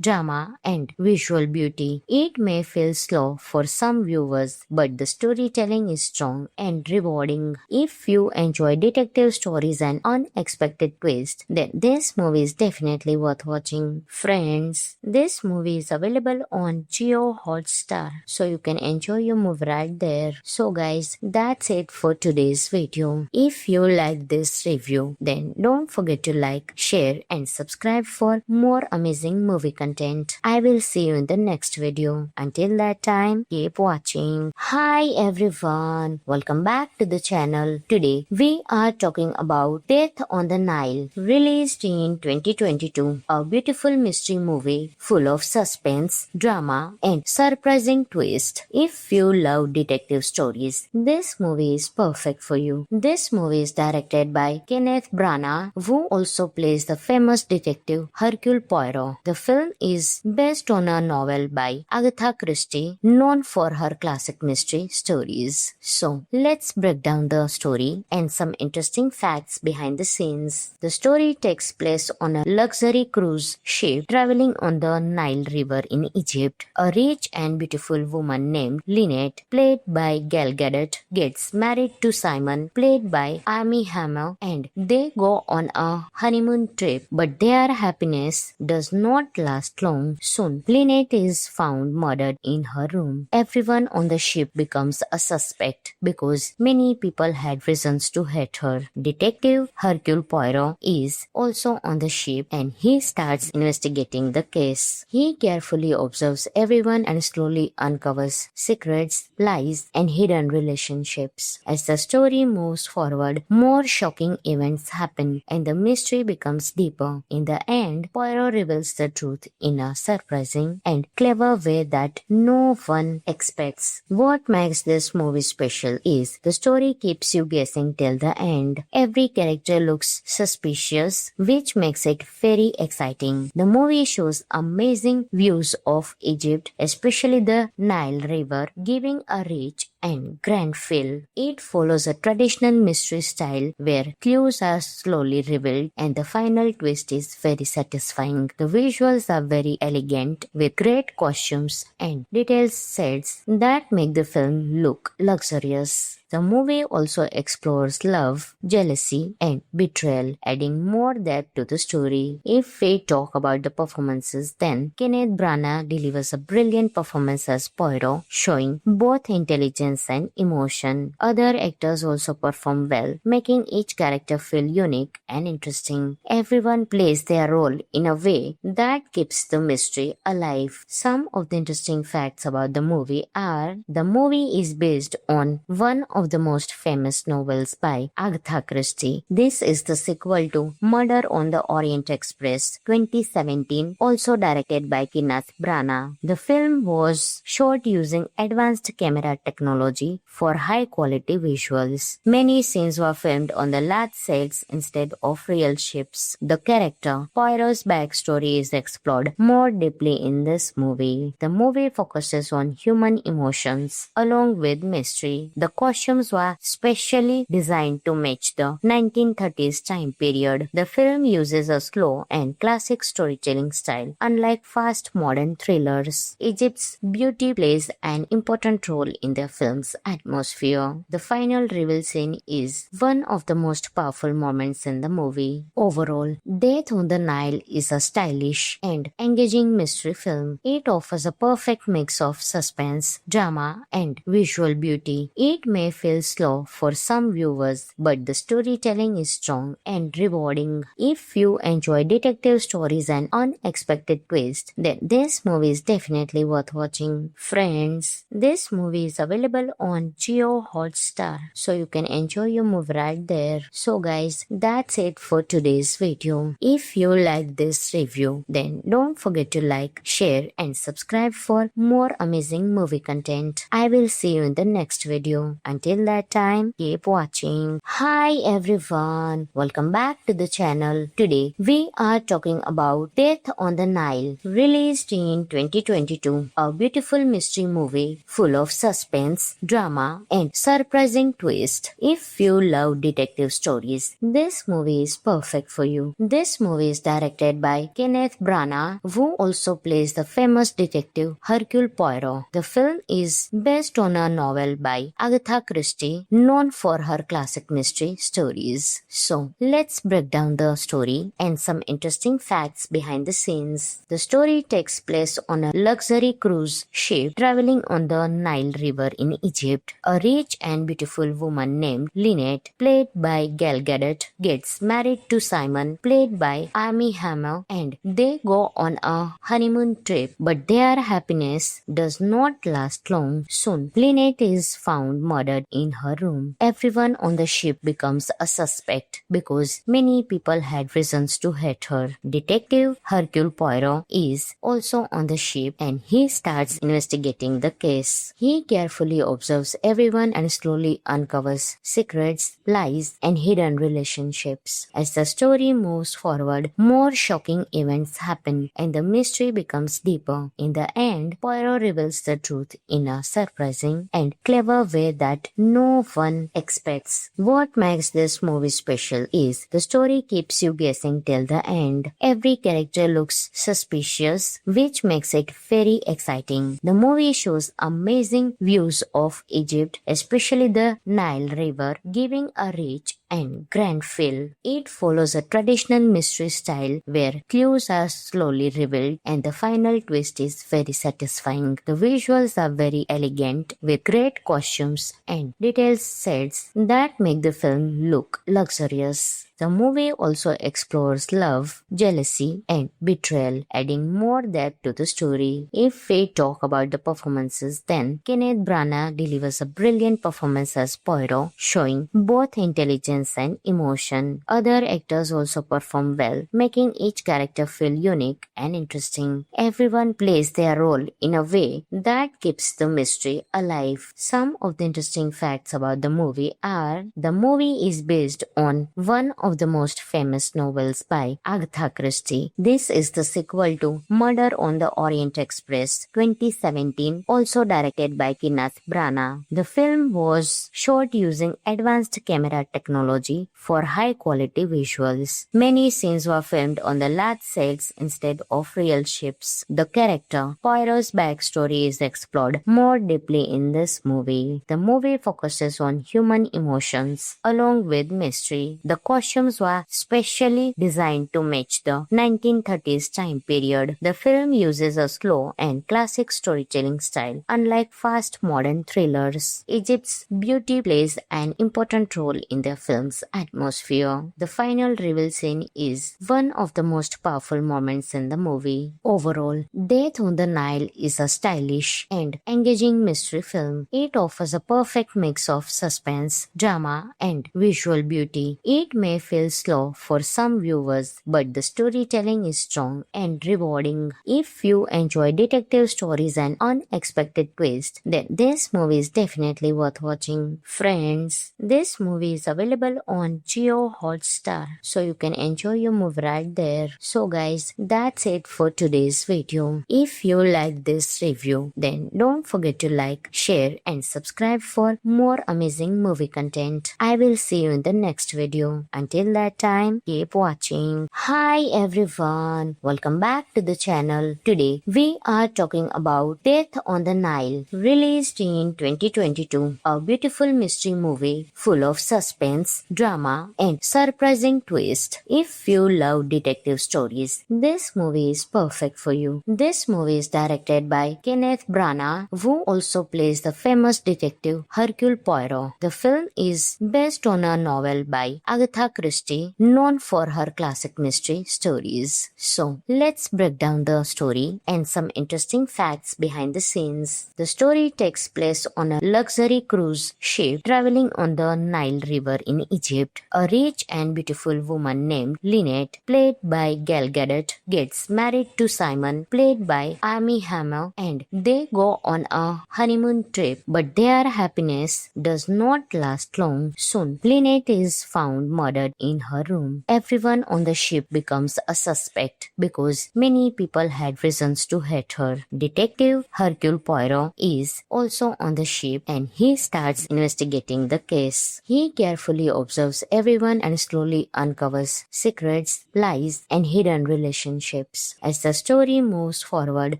drama, and visual beauty. It may feel slow for some viewers, but the storytelling is strong and rewarding. If you enjoy detective stories and unexpected twists, then this movie is definitely worth watching. Friends, this movie is available on Jio Hotstar, so you can enjoy your movie right there. So guys, that's it for today's video. If you like this review, then don't forget to like, share, and subscribe for more amazing movie content. I will see you in the next video. Until that time, keep watching. Hi everyone, welcome back to the channel. Today we are talking about Death on the Nile, released in 2022, a beautiful mystery movie full of suspense, drama, and surprising twist. If you love detective stories, this movie is perfect for you. This movie is directed by Kenneth Branagh, who also plays the famous detective Hercule Poirot. The film is based on a novel by Agatha Christie, known for her classic mystery stories. So, let's break down the story and some interesting facts behind the scenes. The story takes place on a luxury cruise ship traveling on the Nile River in Egypt. A rich and beautiful woman named Lynette, played by Gal Gadot, gets married to Simon, played by Armie Hammer, and they go on a honeymoon trip. But their happiness does not last long. Soon, Lynette is found murdered in her room. Everyone on the ship becomes a suspect because many people had reasons to hate her. Detective Hercule Poirot is also on the ship and he starts investigating the case. He carefully observes everyone and slowly uncovers secrets, lies, and hidden relationships. As the story moves forward, more shocking events happen and the mystery becomes deeper. In the end, Poirot reveals the truth in a surprising and clever way that no one expects. What makes this movie special is the story keeps you guessing till the end. Every character looks suspicious, which makes it very exciting. The movie shows amazing views of Egypt, especially the Nile River, giving a rich and grand feel. It follows a traditional mystery style where clues are slowly revealed and the final twist is very satisfying. The visuals are very elegant with great costumes and detailed sets that make the film look luxurious. The movie also explores love, jealousy, and betrayal, adding more depth to the story. If we talk about the performances, then Kenneth Branagh delivers a brilliant performance as Poirot, showing both intelligence and emotion. Other actors also perform well, making each character feel unique and interesting. Everyone plays their role in a way that keeps the mystery alive. Some of the interesting facts about the movie are the movie is based on one of the most famous novels by Agatha Christie. This is the sequel to Murder on the Orient Express 2017, also directed by Kenneth Branagh. The film was shot using advanced camera technology for high quality visuals. Many scenes were filmed on the large sets instead of real ships. The character Poirot's backstory is explored more deeply in this movie. The movie focuses on human emotions along with mystery. The costumes were specially designed to match the 1930s time period. The film uses a slow and classic storytelling style, unlike fast modern thrillers. Egypt's beauty plays an important role in the film's atmosphere. The final reveal scene is one of the most powerful moments in the movie. Overall, Death on the Nile is a stylish and engaging mystery film. It offers a perfect mix of suspense, drama, and visual beauty. It may feel slow for some viewers, but the storytelling is strong and rewarding. If you enjoy detective stories and unexpected twists, then this movie is definitely worth watching. Friends, this movie is available on Jio Hotstar, so you can enjoy your movie right there. So guys, that's it for today's video. If you like this review, then don't forget to like, share, and subscribe for more amazing movie content. I will see you in the next video. Until that time, keep watching. Hi everyone, welcome back to the channel. Today we are talking about Death on the Nile, released in 2022, a beautiful mystery movie full of suspense, drama, and surprising twist. If you love detective stories, this movie is perfect for you. This movie is directed by Kenneth Branagh, who also plays the famous detective Hercule Poirot. The film is based on a novel by Agatha Christie, known for her classic mystery stories. So, let's break down the story and some interesting facts behind the scenes. The story takes place on a luxury cruise ship traveling on the Nile River in Egypt. A rich and beautiful woman named Lynette, played by Gal Gadot, gets married to Simon, played by Armie Hammer, and they go on a honeymoon trip. But their happiness does not last long. Soon, Lynette is found murdered in her room. Everyone on the ship becomes a suspect because many people had reasons to hate her. Detective Hercule Poirot is also on the ship and he starts investigating the case. He carefully observes everyone and slowly uncovers secrets, lies, and hidden relationships. As the story moves forward, more shocking events happen and the mystery becomes deeper. In the end, Poirot reveals the truth in a surprising and clever way that no one expects. What makes this movie special is the story keeps you guessing till the end. Every character looks suspicious, which makes it very exciting. The movie shows amazing views of Egypt, especially the Nile River, giving a rich and grand feel. It follows a traditional mystery style where clues are slowly revealed and the final twist is very satisfying. The visuals are very elegant with great costumes and detailed sets that make the film look luxurious. The movie also explores love, jealousy, and betrayal, adding more depth to the story. If we talk about the performances, then Kenneth Branagh delivers a brilliant performance as Poirot, showing both intelligence and emotion. Other actors also perform well, making each character feel unique and interesting. Everyone plays their role in a way that keeps the mystery alive. Some of the interesting facts about the movie are the movie is based on one of the most famous novels by Agatha Christie. This is the sequel to Murder on the Orient Express 2017, also directed by Kenneth Brana. The film was shot using advanced camera technology for high-quality visuals. Many scenes were filmed on the large sets instead of real ships. The character Poirot's backstory is explored more deeply in this movie. The movie focuses on human emotions along with mystery. The costumes were specially designed to match the 1930s time period. The film uses a slow and classic storytelling style. Unlike fast modern thrillers, Egypt's beauty plays an important role in the film's atmosphere. The final reveal scene is one of the most powerful moments in the movie. Overall, Death on the Nile is a stylish and engaging mystery film. It offers a perfect mix of suspense, drama, and visual beauty. It may feel slow for some viewers, but the storytelling is strong and rewarding. If you enjoy detective stories and unexpected twists, then this movie is definitely worth watching. Friends, this movie is available on Jio Hotstar, so you can enjoy your movie right there. So guys, that's it for today's video. If you like this review, then don't forget to like, share, and subscribe for more amazing movie content. I will see you in the next video. Until that time, keep watching. Hi everyone, welcome back to the channel. Today we are talking about Death on the Nile, released in 2022, a beautiful mystery movie full of suspense, drama, and surprising twist. If you love detective stories, this movie is perfect for you. This movie is directed by Kenneth Branagh, who also plays the famous detective Hercule Poirot. The film is based on a novel by Agatha Christie, known for her classic mystery stories. So, let's break down the story and some interesting facts behind the scenes. The story takes place on a luxury cruise ship traveling on the Nile River in Egypt. A rich and beautiful woman named Lynette, played by Gal Gadot, gets married to Simon, played by Armie Hammer, and they go on a honeymoon trip. But their happiness does not last long. Soon, Lynette is found murdered in her room. Everyone on the ship becomes a suspect because many people had reasons to hate her. Detective Hercule Poirot is also on the ship and he starts investigating the case. He carefully observes everyone and slowly uncovers secrets, lies, and hidden relationships. As the story moves forward,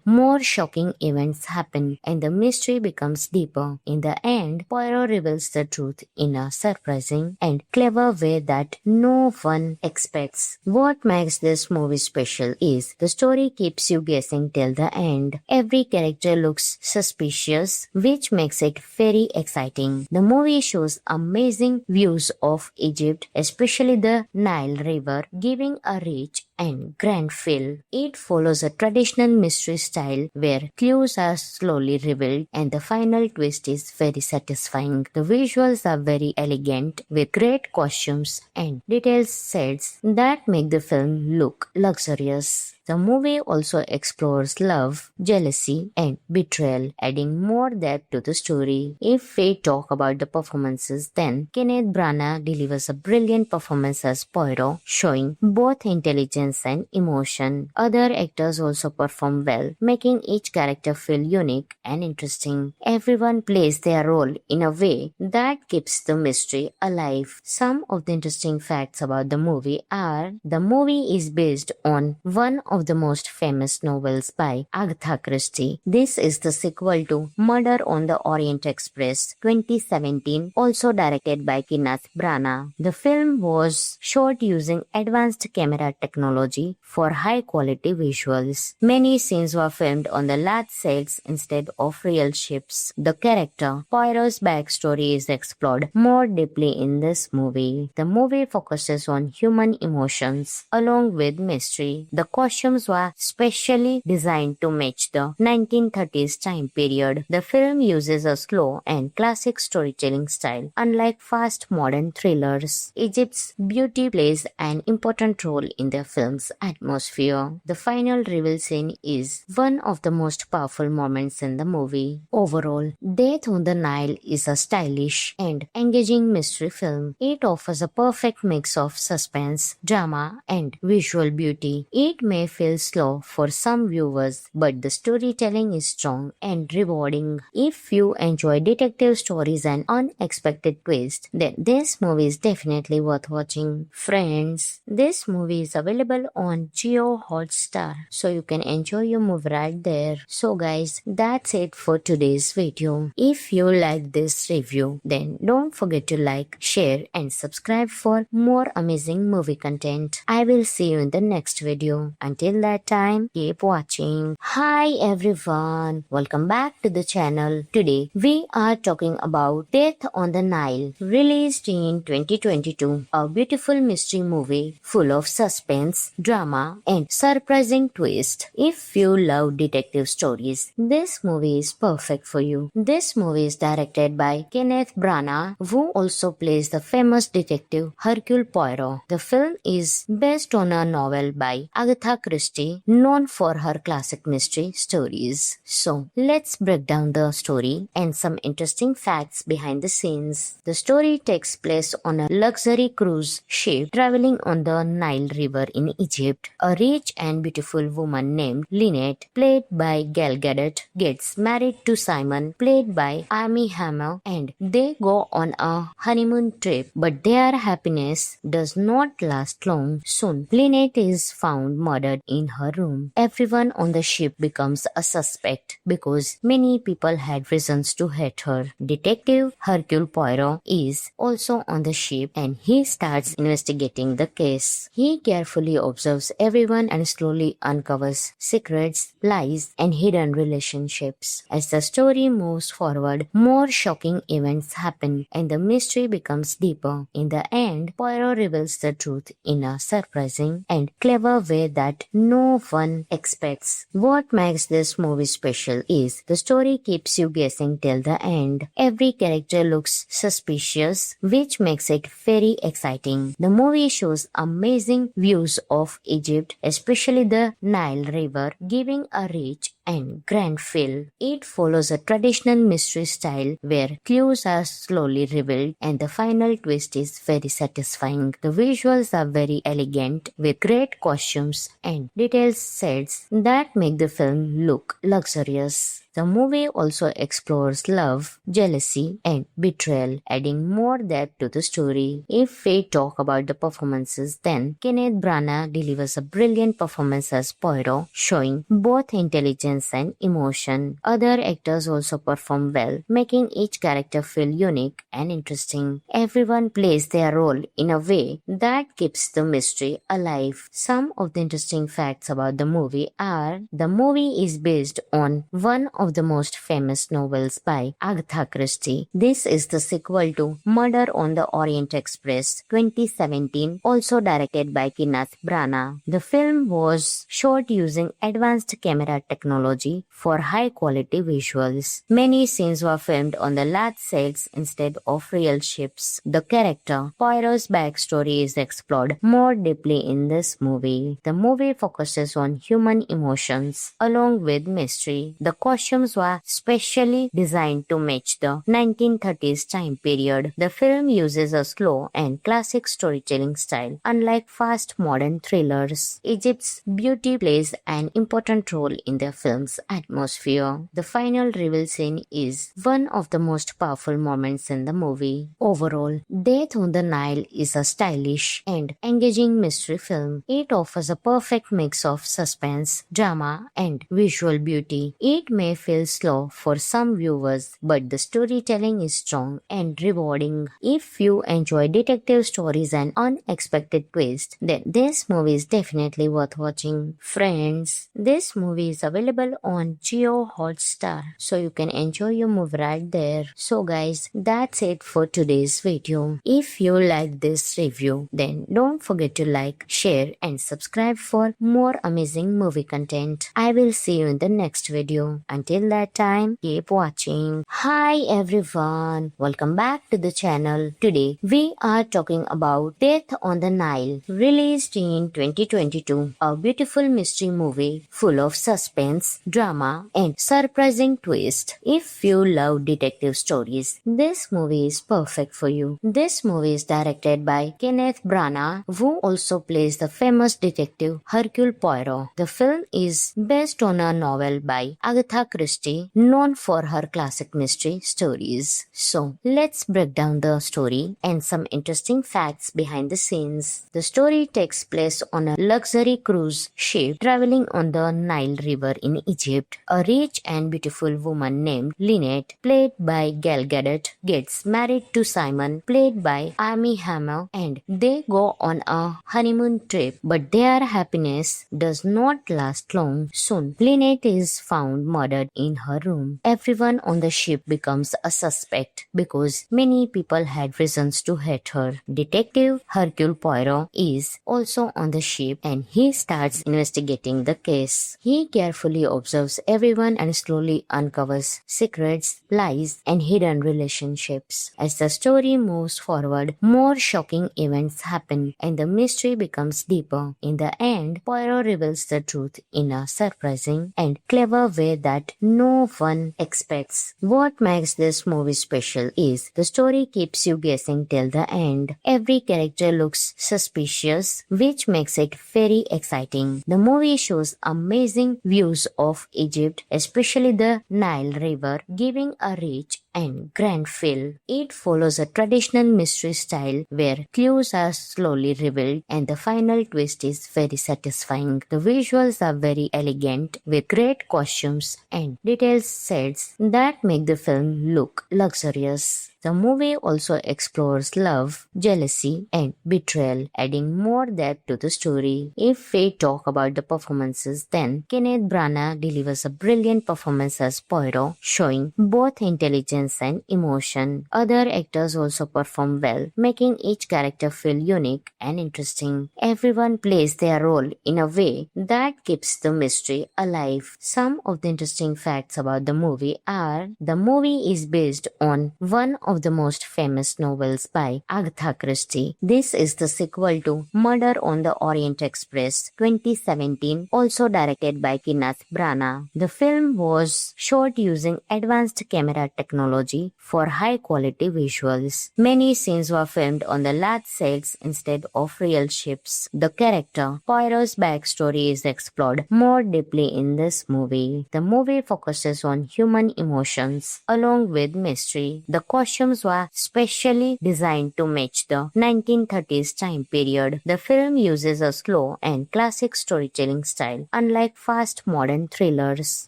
more shocking events happen and the mystery becomes deeper. In the end, Poirot reveals the truth in a surprising and clever way that no one expects. What makes this movie special is the story keeps you guessing till the end. Every character looks suspicious, which makes it very exciting. The movie shows amazing views of Egypt, especially the Nile River, giving a rich and grand feel. It follows a traditional mystery style where clues are slowly revealed and the final twist is very satisfying. The visuals are very elegant with great costumes and detailed sets that make the film look luxurious. The movie also explores love, jealousy, and betrayal, adding more depth to the story. If we talk about the performances, then Kenneth Branagh delivers a brilliant performance as Poirot, showing both intelligence and emotion. Other actors also perform well, making each character feel unique and interesting. Everyone plays their role in a way that keeps the mystery alive. Some of the interesting facts about the movie are: the movie is based on one of the most famous novels by Agatha Christie. This is the sequel to Murder on the Orient Express 2017, also directed by Kenneth Branagh. The film was shot using advanced camera technology for high-quality visuals. Many scenes were filmed on the large sets instead of real ships. The character Poirot's backstory is explored more deeply in this movie. The movie focuses on human emotions along with mystery. The costumes were specially designed to match the 1930s time period. The film uses a slow and classic storytelling style. Unlike fast modern thrillers, Egypt's beauty plays an important role in the film. film's atmosphere. The final reveal scene is one of the most powerful moments in the movie. Overall, Death on the Nile is a stylish and engaging mystery film. It offers a perfect mix of suspense, drama, and visual beauty. It may feel slow for some viewers, but the storytelling is strong and rewarding. If you enjoy detective stories and unexpected twists, then this movie is definitely worth watching. Friends, this movie is available on Jio Hotstar, so you can enjoy your movie right there. So guys, that's it for today's video. If you like this review, then don't forget to like, share and subscribe for more amazing movie content. I will see you in the next video. Until that time, keep watching. Hi everyone, welcome back to the channel. Today we are talking about Death on the Nile, released in 2022, a beautiful mystery movie full of suspense, drama and surprising twist. If you love detective stories, this movie is perfect for you. This movie is directed by Kenneth Branagh, who also plays the famous detective Hercule Poirot. The film is based on a novel by Agatha Christie, known for her classic mystery stories. So, let's break down the story and some interesting facts behind the scenes. The story takes place on a luxury cruise ship traveling on the Nile River in Egypt. A rich and beautiful woman named Lynette, played by Gal Gadot, gets married to Simon, played by Armie Hammer, and they go on a honeymoon trip. But their happiness does not last long. Soon, Lynette is found murdered in her room. Everyone on the ship becomes a suspect because many people had reasons to hate her. Detective Hercule Poirot is also on the ship and he starts investigating the case. He carefully observes everyone and slowly uncovers secrets, lies, and hidden relationships. As the story moves forward, more shocking events happen and the mystery becomes deeper. In the end, Poirot reveals the truth in a surprising and clever way that no one expects. What makes this movie special is the story keeps you guessing till the end. Every character looks suspicious, which makes it very exciting. The movie shows amazing views of Egypt, especially the Nile River, giving a rich and grand feel. It follows a traditional mystery style where clues are slowly revealed and the final twist is very satisfying. The visuals are very elegant with great costumes and detailed sets that make the film look luxurious. The movie also explores love, jealousy, and betrayal, adding more depth to the story. If we talk about the performances, then Kenneth Branagh delivers a brilliant performance as Poirot, showing both intelligence and emotion. Other actors also perform well, making each character feel unique and interesting. Everyone plays their role in a way that keeps the mystery alive. Some of the interesting facts about the movie are: the movie is based on one of the most famous novels by Agatha Christie. This is the sequel to Murder on the Orient Express 2017, also directed by Kenneth Branagh. The film was shot using advanced camera technology for high-quality visuals. Many scenes were filmed on the large sets instead of real ships. The character Poirot's backstory is explored more deeply in this movie. The movie focuses on human emotions along with mystery. The costumes were specially designed to match the 1930s time period. The film uses a slow and classic storytelling style, unlike fast modern thrillers. Egypt's beauty plays an important role in the film's atmosphere. The final reveal scene is one of the most powerful moments in the movie. Overall, Death on the Nile is a stylish and engaging mystery film. It offers a perfect mix of suspense, drama, and visual beauty. It may feel slow for some viewers, but the storytelling is strong and rewarding. If you enjoy detective stories and unexpected twists, then this movie is definitely worth watching. Friends, this movie is available on Jio Hotstar, so you can enjoy your movie right there. So guys, that's it for today's video. If you like this review, then don't forget to like, share and subscribe for more amazing movie content. I will see you in the next video. Until Until that time, keep watching. Hi everyone, welcome back to the channel. Today we are talking about Death on the Nile, released in 2022, a beautiful mystery movie full of suspense, drama and surprising twist. If you love detective stories, this movie is perfect for you. This movie is directed by Kenneth Branagh, who also plays the famous detective Hercule Poirot. The film is based on a novel by Agatha Christie, known for her classic mystery stories. So, let's break down the story and some interesting facts behind the scenes. The story takes place on a luxury cruise ship traveling on the Nile River in Egypt. A rich and beautiful woman named Lynette, played by Gal Gadot, gets married to Simon, played by Armie Hammer, and they go on a honeymoon trip. But their happiness does not last long. Soon, Lynette is found murdered in her room. Everyone on the ship becomes a suspect because many people had reasons to hate her. Detective Hercule Poirot is also on the ship and he starts investigating the case. He carefully observes everyone and slowly uncovers secrets, lies, and hidden relationships. As the story moves forward, more shocking events happen and the mystery becomes deeper. In the end, Poirot reveals the truth in a surprising and clever way that no one expects. What makes this movie special is the story keeps you guessing till the end. Every character looks suspicious, which makes it very exciting. The movie shows amazing views of Egypt, especially the Nile River, giving a rich and grand feel. It follows a traditional mystery style where clues are slowly revealed and the final twist is very satisfying. The visuals are very elegant with great costumes and detailed sets that make the film look luxurious. The movie also explores love, jealousy, and betrayal, adding more depth to the story. If we talk about the performances, then Kenneth Branagh delivers a brilliant performance as Poirot, showing both intelligence and emotion. Other actors also perform well, making each character feel unique and interesting. Everyone plays their role in a way that keeps the mystery alive. Some of the interesting facts about the movie are: the movie is based on one of the most famous novels by Agatha Christie. This is the sequel to Murder on the Orient Express 2017, also directed by Kenneth Branagh. The film was shot using advanced camera technology for high-quality visuals. Many scenes were filmed on the large sets instead of real ships. The character Poirot's backstory is explored more deeply in this movie. The movie focuses on human emotions along with mystery. The costumes were specially designed to match the 1930s time period. The film uses a slow and classic storytelling style, unlike fast modern thrillers.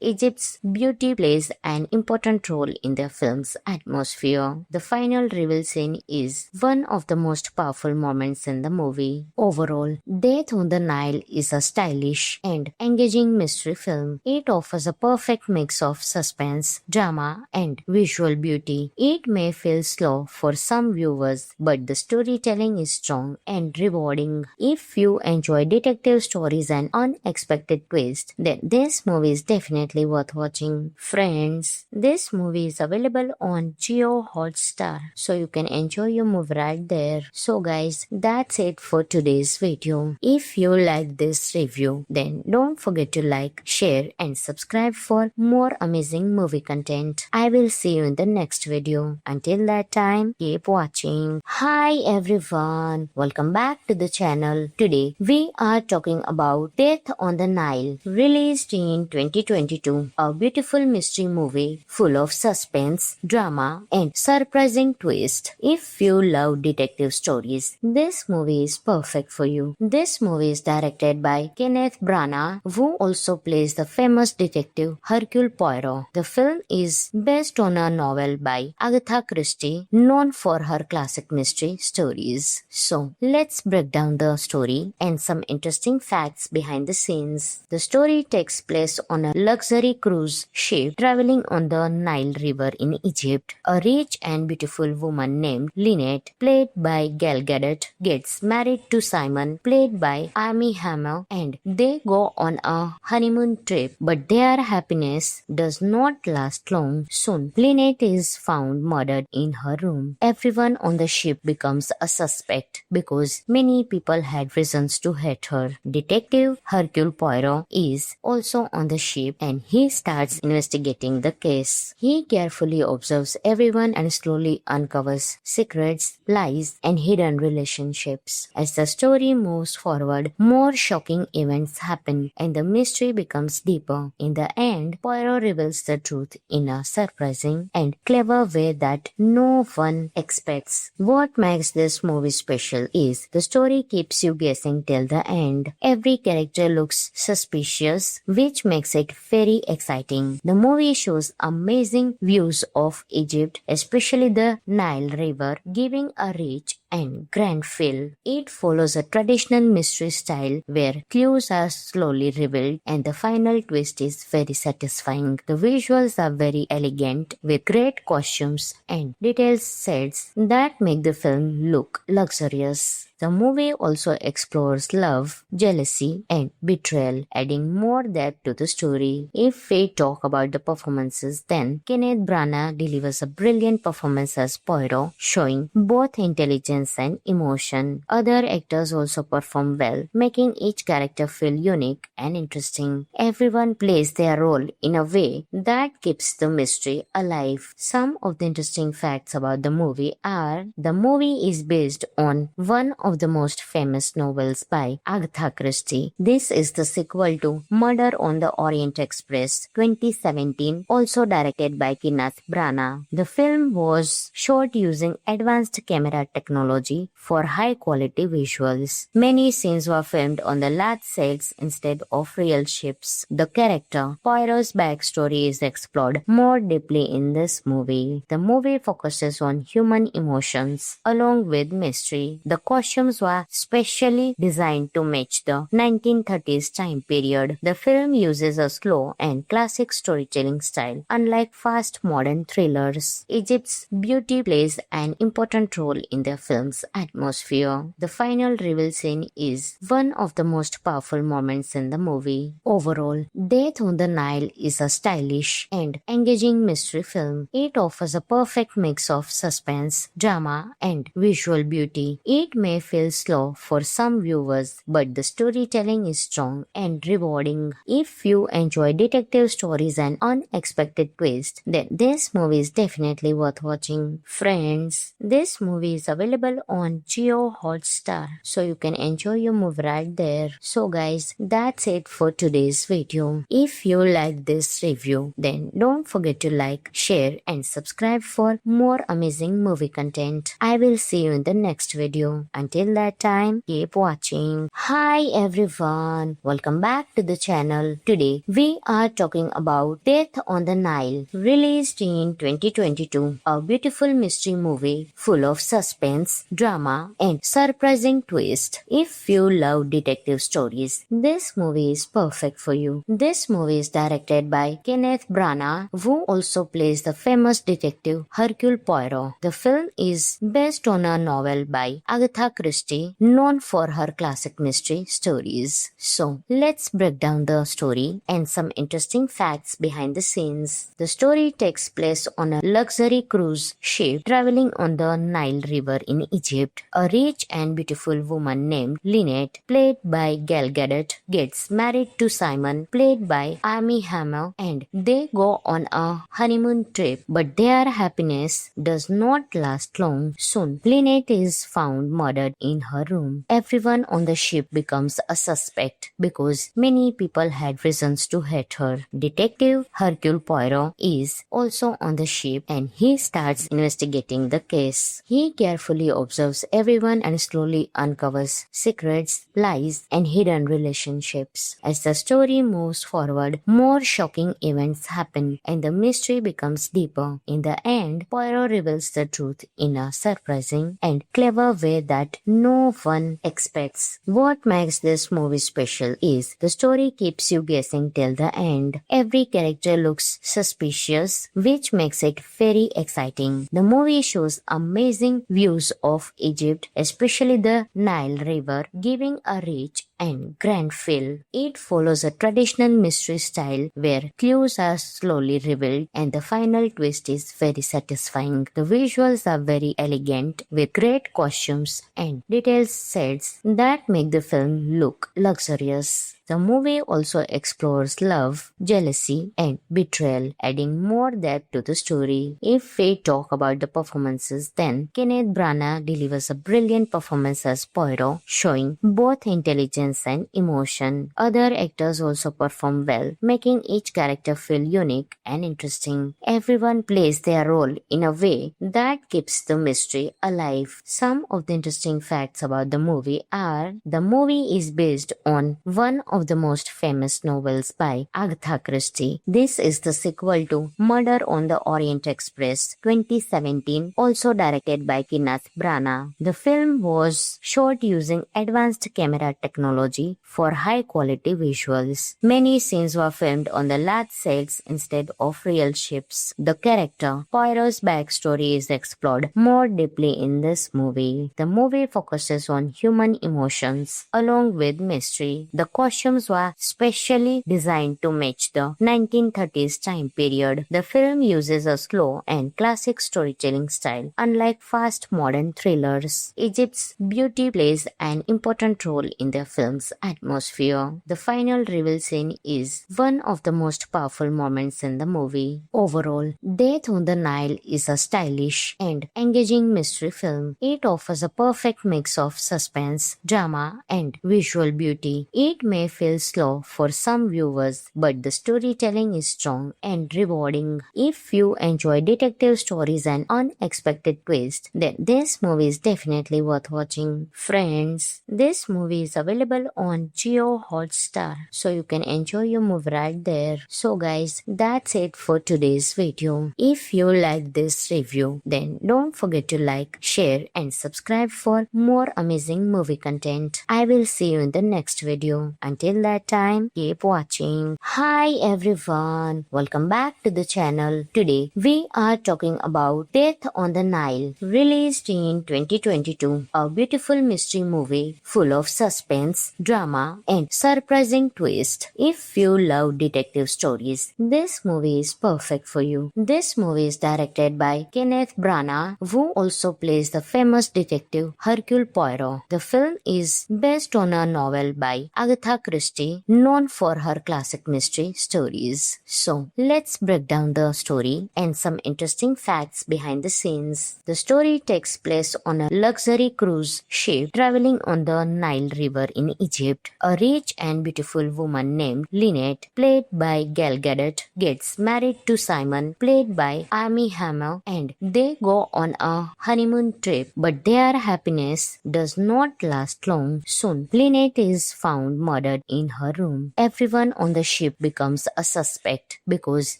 Egypt's beauty plays an important role in the film's atmosphere. The final reveal scene is one of the most powerful moments in the movie. Overall, Death on the Nile is a stylish and engaging mystery film. It offers a perfect mix of suspense, drama, and visual beauty. It may feel slow for some viewers, but the storytelling is strong and rewarding. If you enjoy detective stories and unexpected twists, then this movie is definitely worth watching. Friends, this movie is available on Jio Hotstar, so you can enjoy your movie right there. So guys, that's it for today's video. If you like this review, then don't forget to like, share and subscribe for more amazing movie content. I will see you in the next video. Until that time, keep watching. Hi everyone, welcome back to the channel. Today we are talking about Death on the Nile, released in 2022, a beautiful mystery movie full of suspense, drama and surprising twist. If you love detective stories, this movie is perfect for you. This movie is directed by Kenneth Branagh, who also plays the famous detective Hercule Poirot. The film is based on a novel by Agatha Christie Christie, known for her classic mystery stories. So, let's break down the story and some interesting facts behind the scenes. The story takes place on a luxury cruise ship traveling on the Nile River in Egypt. A rich and beautiful woman named Lynette, played by Gal Gadot, gets married to Simon, played by Armie Hammer, and they go on a honeymoon trip, but their happiness does not last long. Soon, Lynette is found murdered in her room. Everyone on the ship becomes a suspect because many people had reasons to hate her. Detective Hercule Poirot is also on the ship and he starts investigating the case. He carefully observes everyone and slowly uncovers secrets, lies, and hidden relationships. As the story moves forward, more shocking events happen and the mystery becomes deeper. In the end, Poirot reveals the truth in a surprising and clever way that no one expects. What makes this movie special is the story keeps you guessing till the end. Every character looks suspicious, which makes it very exciting. The movie shows amazing views of Egypt, especially the Nile River, giving a rich and grand feel. It follows a traditional mystery style where clues are slowly revealed and the final twist is very satisfying. The visuals are very elegant with great costumes and detailed sets that make the film look luxurious. The movie also explores love, jealousy, and betrayal, adding more depth to the story. If we talk about the performances, then Kenneth Branagh delivers a brilliant performance as Poirot, showing both intelligence and emotion. Other actors also perform well, making each character feel unique and interesting. Everyone plays their role in a way that keeps the mystery alive. Some of the interesting facts about the movie are: the movie is based on one of the most famous novels by Agatha Christie. This is the sequel to Murder on the Orient Express 2017, also directed by Kenneth Branagh. The film was shot using advanced camera technology for high-quality visuals. Many scenes were filmed on the large sets instead of real ships. The character Poirot's backstory is explored more deeply in this movie. The movie focuses on human emotions along with mystery. The costumes were specially designed to match the 1930s time period. The film uses a slow and classic storytelling style. Unlike fast modern thrillers, Egypt's beauty plays an important role in the film's atmosphere. The final reveal scene is one of the most powerful moments in the movie. Overall, Death on the Nile is a stylish and engaging mystery film. It offers a perfect mix of suspense, drama, and visual beauty. It may feel slow for some viewers, but the storytelling is strong and rewarding. If you enjoy detective stories and unexpected twists, then this movie is definitely worth watching. Friends, this movie is available on Jio Hotstar, so you can enjoy your movie right there. So guys, that's it for today's video. If you like this review, then don't forget to like, share, and subscribe for more amazing movie content. I will see you in the next video. Until that time, keep watching. Hi everyone, welcome back to the channel. Today we are talking about Death on the Nile, released in 2022, a beautiful mystery movie full of suspense, drama, and surprising twist. If you love detective stories, this movie is perfect for you. This movie is directed by Kenneth Branagh, who also plays the famous detective Hercule Poirot. The film is based on a novel by Agatha Christie, known for her classic mystery stories. So, let's break down the story and some interesting facts behind the scenes. The story takes place on a luxury cruise ship traveling on the Nile River in Egypt. A rich and beautiful woman named Lynette, played by Gal Gadot, gets married to Simon, played by Armie Hammer, and they go on a honeymoon trip, but their happiness does not last long. Soon, Lynette is found murdered in her room. Everyone on the ship becomes a suspect because many people had reasons to hate her. Detective Hercule Poirot is also on the ship and he starts investigating the case. He carefully observes everyone and slowly uncovers secrets, lies, and hidden relationships. As the story moves forward, more shocking events happen and the mystery becomes deeper. In the end, Poirot reveals the truth in a surprising and clever way that no one expects. What makes this movie special is the story keeps you guessing till the end. Every character looks suspicious, which makes it very exciting. The movie shows amazing views of Egypt, especially the Nile River, giving a rich and grand feel. It follows a traditional mystery style where clues are slowly revealed and the final twist is very satisfying. The visuals are very elegant with great costumes and detailed sets that make the film look luxurious. The movie also explores love, jealousy, and betrayal, adding more depth to the story. If we talk about the performances, then Kenneth Branagh delivers a brilliant performance as Poirot, showing both intelligence and emotion. Other actors also perform well, making each character feel unique and interesting. Everyone plays their role in a way that keeps the mystery alive. Some of the interesting facts about the movie are the movie is based on one of the most famous novels by Agatha Christie. This is the sequel to Murder on the Orient Express 2017, also directed by Kenneth Branagh. The film was shot using advanced camera technology for high quality visuals. Many scenes were filmed on the large sets instead of real ships. The character Poirot's backstory is explored more deeply in this movie. The movie focuses on human emotions along with mystery. The costumes were specially designed to match the 1930s time period. The film uses a slow and classic storytelling style, unlike fast modern thrillers. Egypt's beauty plays an important role in the film's atmosphere. The final reveal scene is one of the most powerful moments in the movie. Overall, Death on the Nile is a stylish and engaging mystery film. It offers a perfect mix of suspense, drama, and visual beauty. It may feel slow for some viewers, but the storytelling is strong and rewarding. If you enjoy detective stories and unexpected twists, then this movie is definitely worth watching. Friends, this movie is available on Jio Hotstar, so you can enjoy your movie right there. So guys, that's it for today's video. If you like this review, then don't forget to like, share and subscribe for more amazing movie content. I will see you in the next video. Until that time, keep watching. Hi everyone, welcome back to the channel. Today we are talking about Death on the Nile, released in 2022, a beautiful mystery movie full of suspense, drama and surprising twist. If you love detective stories, this movie is perfect for you. This movie is directed by Kenneth Branagh, who also plays the famous detective Hercule Poirot. The film is based on a novel by Agatha Christie, known for her classic mystery stories. So, let's break down the story and some interesting facts behind the scenes. The story takes place on a luxury cruise ship traveling on the Nile River in Egypt. A rich and beautiful woman named Lynette, played by Gal Gadot, gets married to Simon, played by Armie Hammer, and they go on a honeymoon trip. But their happiness does not last long. Soon, Lynette is found murdered in her room. Everyone on the ship becomes a suspect because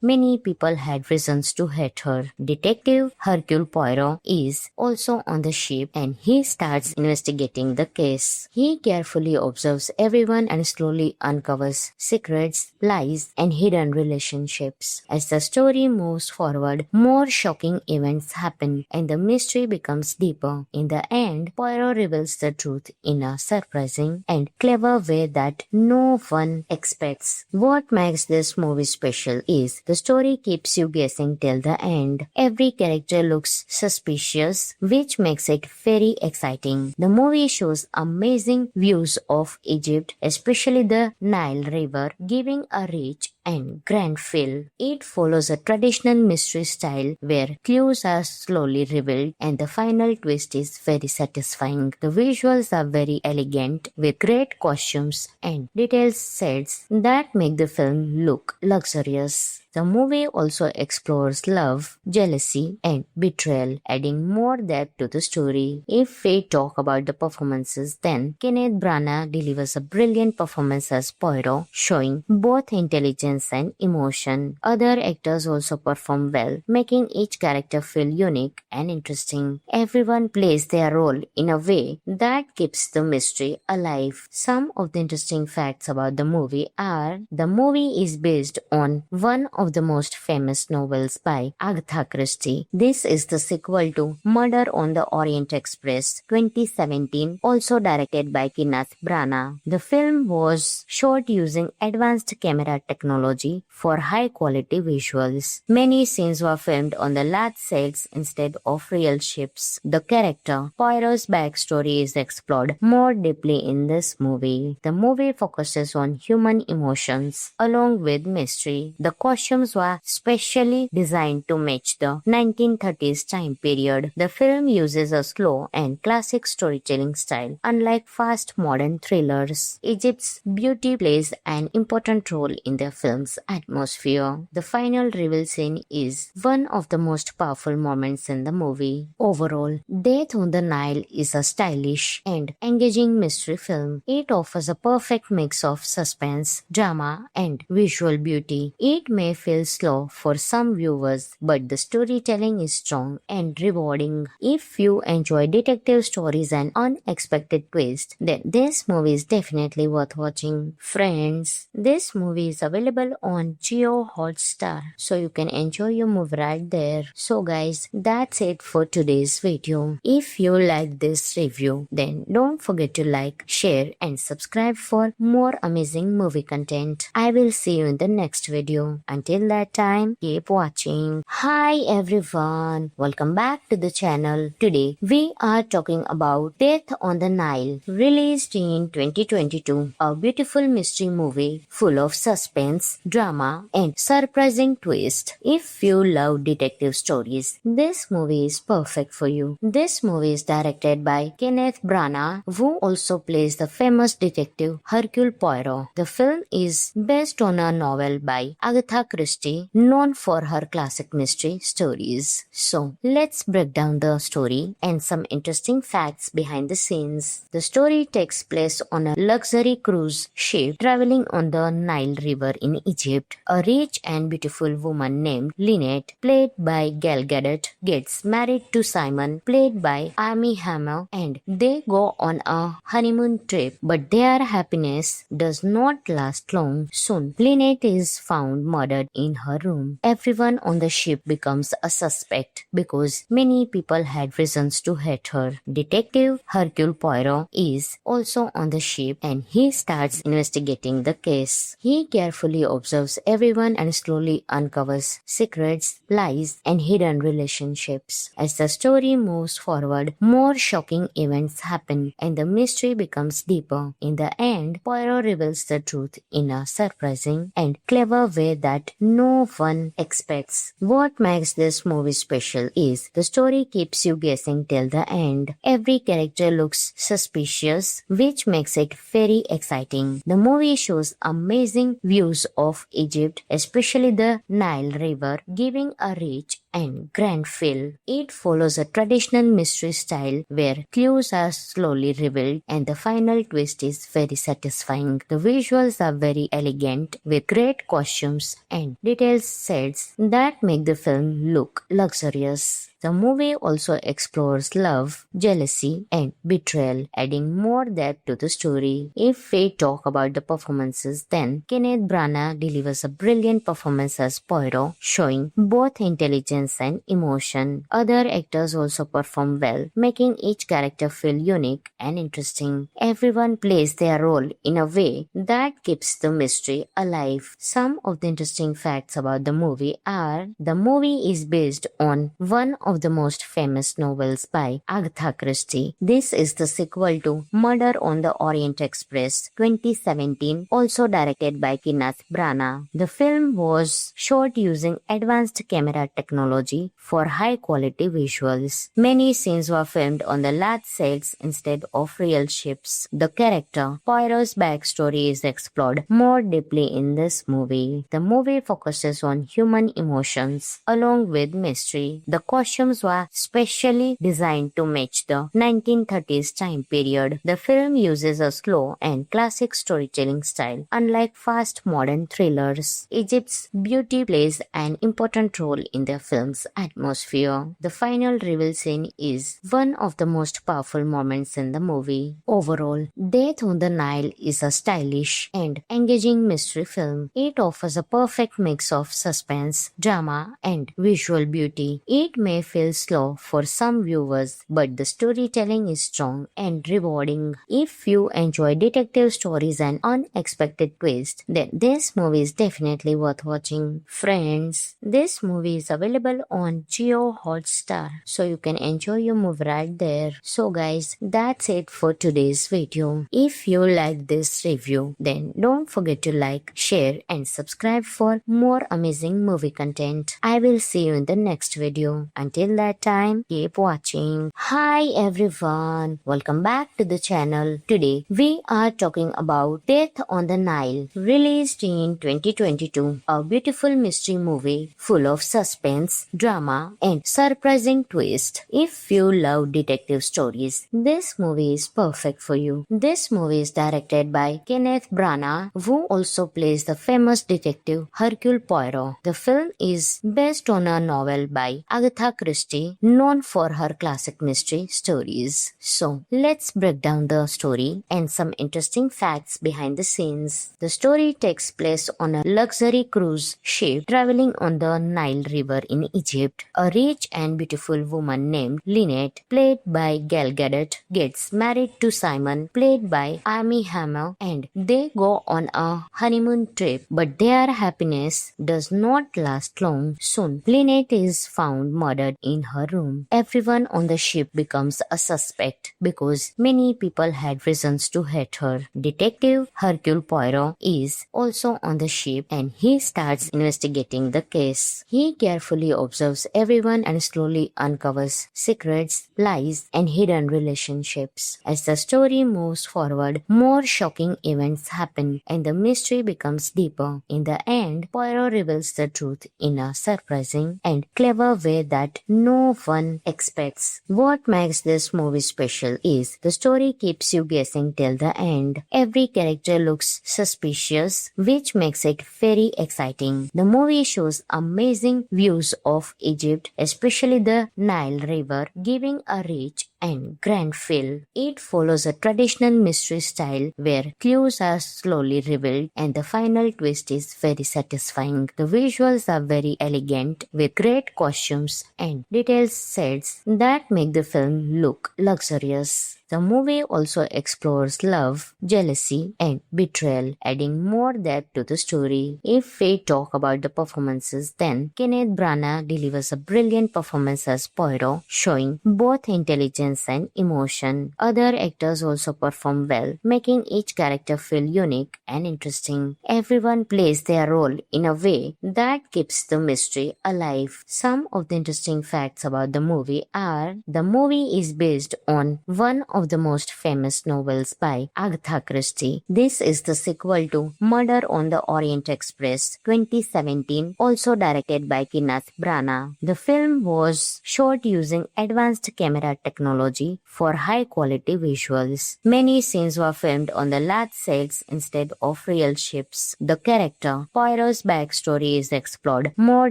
many people had reasons to hate her. Detective Hercule Poirot is also on the ship and he starts investigating the case. He carefully observes everyone and slowly uncovers secrets, lies, and hidden relationships. As the story moves forward, more shocking events happen and the mystery becomes deeper. In the end, Poirot reveals the truth in a surprising and clever way that no one expects. What makes this movie special is the story keeps you guessing till the end. Every character looks suspicious, which makes it very exciting. The movie shows amazing views of Egypt, especially the Nile River, giving a rich and grand feel. It follows a traditional mystery style where clues are slowly revealed and the final twist is very satisfying. The visuals are very elegant with great costumes and and detailed sets that make the film look luxurious. The movie also explores love, jealousy, and betrayal, adding more depth to the story. If we talk about the performances, then Kenneth Branagh delivers a brilliant performance as Poirot, showing both intelligence and emotion. Other actors also perform well, making each character feel unique and interesting. Everyone plays their role in a way that keeps the mystery alive. Some of the interesting facts about the movie are: the movie is based on one of the most famous novels by Agatha Christie. This is the sequel to Murder on the Orient Express 2017, also directed by Kenneth Branagh. The film was shot using advanced camera technology for high-quality visuals. Many scenes were filmed on the large sets instead of real ships. The character Poirot's backstory is explored more deeply in this movie. The movie focuses on human emotions along with mystery. The costumes were specially designed to match the 1930s time period. The film uses a slow and classic storytelling style, unlike fast modern thrillers. Egypt's beauty plays an important role in the film's atmosphere. The final reveal scene is one of the most powerful moments in the movie. Overall, Death on the Nile is a stylish and engaging mystery film. It offers a perfect mix of suspense, drama, and visual beauty. It may feel slow for some viewers, but the storytelling is strong and rewarding. If you enjoy detective stories and unexpected twists, then this movie is definitely worth watching. Friends, this movie is available on Jio Hotstar, so you can enjoy your movie right there. So guys, that's it for today's video. If you like this review, then don't forget to like, share, and subscribe for more amazing movie content. I will see you in the next video. Until that time, keep watching. Hi everyone, welcome back to the channel. Today we are talking about Death on the Nile, released in 2022, a beautiful mystery movie full of suspense, drama, and surprising twist. If you love detective stories, this movie is perfect for you. This movie is directed by Kenneth Branagh, who also plays the famous detective Hercule Poirot. The film is based on a novel by Agatha Christie, known for her classic mystery stories. So, let's break down the story and some interesting facts behind the scenes. The story takes place on a luxury cruise ship traveling on the Nile River in Egypt. A rich and beautiful woman named Lynette, played by Gal Gadot, gets married to Simon, played by Armie Hammer, and they go on a honeymoon trip. But their happiness does not last long. Soon, Lynette is found murdered in her room. Everyone on the ship becomes a suspect because many people had reasons to hate her. Detective Hercule Poirot is also on the ship and he starts investigating the case. He carefully observes everyone and slowly uncovers secrets, lies, and hidden relationships. As the story moves forward, more shocking events happen and the mystery becomes deeper. In the end, Poirot reveals the truth in a surprising and clever way that no one expects. What makes this movie special is the story keeps you guessing till the end. Every character looks suspicious, which makes it very exciting. The movie shows amazing views of Egypt, especially the Nile River, giving a rich and grand feel. It follows a traditional mystery style where clues are slowly revealed and the final twist is very satisfying. The visuals are very elegant with great costumes and detailed sets that make the film look luxurious. The movie also explores love, jealousy, and betrayal, adding more depth to the story. If we talk about the performances, then Kenneth Branagh delivers a brilliant performance as Poirot, showing both intelligence and emotion. Other actors also perform well, making each character feel unique and interesting. Everyone plays their role in a way that keeps the mystery alive. Some of the interesting facts about the movie are: the movie is based on one of the most famous novels by Agatha Christie. This is the sequel to Murder on the Orient Express 2017, also directed by Kenneth Branagh. The film was shot using advanced camera technology for high-quality visuals. Many scenes were filmed on the large sets instead of real ships. The character Poirot's backstory is explored more deeply in this movie. The movie focuses on human emotions along with mystery. The costumes were specially designed to match the 1930s time period. The film uses a slow and classic storytelling style, unlike fast modern thrillers. Egypt's beauty plays an important role in the film's atmosphere. The final reveal scene is one of the most powerful moments in the movie. Overall, Death on the Nile is a stylish and engaging mystery film. It offers a perfect mix of suspense, drama, and visual beauty. It may feel slow for some viewers, but the storytelling is strong and rewarding. If you enjoy detective stories and unexpected twists, then this movie is definitely worth watching. Friends, this movie is available on Jio Hotstar, so you can enjoy your movie right there. So guys, that's it for today's video. If you like this review, then don't forget to like, share, and subscribe for more amazing movie content. I will see you in the next video. Until that time, keep watching. Hi everyone, welcome back to the channel. Today we are talking about Death on the Nile, released in 2022, a beautiful mystery movie full of suspense, drama, and surprising twist. If you love detective stories, this movie is perfect for you. This movie is directed by Kenneth Branagh, who also plays the famous detective Hercule Poirot. The film is based on a novel by Agatha Christie, known for her classic mystery stories. So, let's break down the story and some interesting facts behind the scenes. The story takes place on a luxury cruise ship traveling on the Nile River in Egypt. A rich and beautiful woman named Lynette, played by Gal Gadot, gets married to Simon, played by Armie Hammer, and they go on a honeymoon trip. But their happiness does not last long. Soon, Lynette is found murdered in her room. Everyone on the ship becomes a suspect because many people had reasons to hate her. Detective Hercule Poirot is also on the ship and he starts investigating the case. He carefully observes everyone and slowly uncovers secrets, lies, and hidden relationships. As the story moves forward, more shocking events happen and the mystery becomes deeper. In the end, Poirot reveals the truth in a surprising and clever way that no one expects. What makes this movie special is the story keeps you guessing till the end. Every character looks suspicious, which makes it very exciting. The movie shows amazing views of Egypt, especially the Nile River, giving a rich and grand feel. It follows a traditional mystery style where clues are slowly revealed and the final twist is very satisfying. The visuals are very elegant with great costumes and detailed sets that make the film look luxurious. The movie also explores love, jealousy, and betrayal, adding more depth to the story. If we talk about the performances, then Kenneth Branagh delivers a brilliant performance as Poirot, showing both intelligence and emotion. Other actors also perform well, making each character feel unique and interesting. Everyone plays their role in a way that keeps the mystery alive. Some of the interesting facts about the movie are: the movie is based on one of the most famous novels by Agatha Christie. This is the sequel to Murder on the Orient Express 2017, also directed by Kenneth Branagh. The film was shot using advanced camera technology for high-quality visuals. Many scenes were filmed on the large sets instead of real ships. The character Poirot's backstory is explored more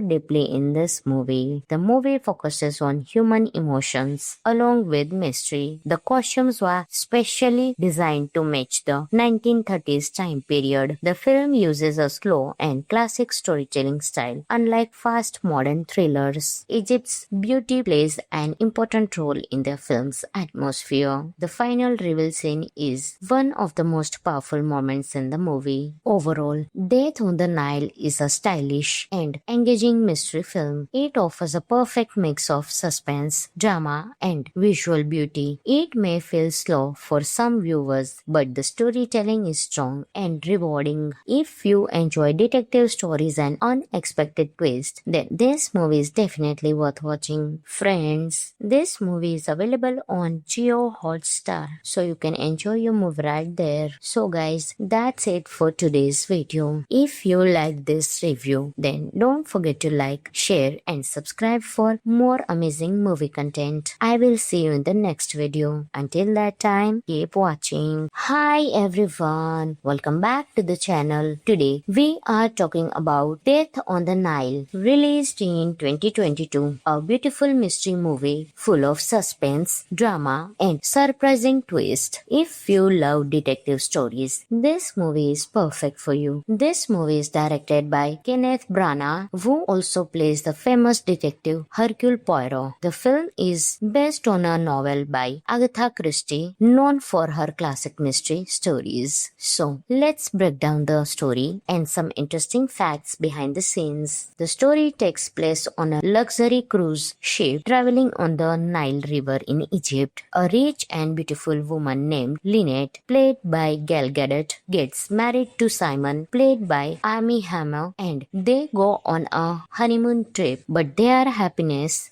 deeply in this movie. The movie focuses on human emotions along with mystery. The costumes were specially designed to match the 1930s time period. The film uses a slow and classic storytelling style, unlike fast modern thrillers. Egypt's beauty plays an important role in the film's atmosphere. The final reveal scene is one of the most powerful moments in the movie. Overall, Death on the Nile is a stylish and engaging mystery film. It offers a perfect perfect mix of suspense, drama, and visual beauty. It may feel slow for some viewers, but the storytelling is strong and rewarding. If you enjoy detective stories and unexpected twists, then this movie is definitely worth watching. Friends, this movie is available on Jio Hotstar, so you can enjoy your movie right there. So guys, that's it for today's video. If you like this review, then don't forget to like, share and subscribe for more amazing movie content. I will see you in the next video. Until that time, keep watching. Hi everyone, welcome back to the channel. Today we are talking about Death on the Nile, released in 2022, a beautiful mystery movie full of suspense, drama and surprising twist. If you love detective stories, this movie is perfect for you. This movie is directed by Kenneth Branagh, who also plays the famous detective Hercule Poirot. The film is based on a novel by Agatha Christie, known for her classic mystery stories. So, let's break down the story and some interesting facts behind the scenes. The story takes place on a luxury cruise ship traveling on the Nile River in Egypt. A rich and beautiful woman named Lynette, played by Gal Gadot, gets married to Simon, played by Armie Hammer, and they go on a honeymoon trip, but their happiness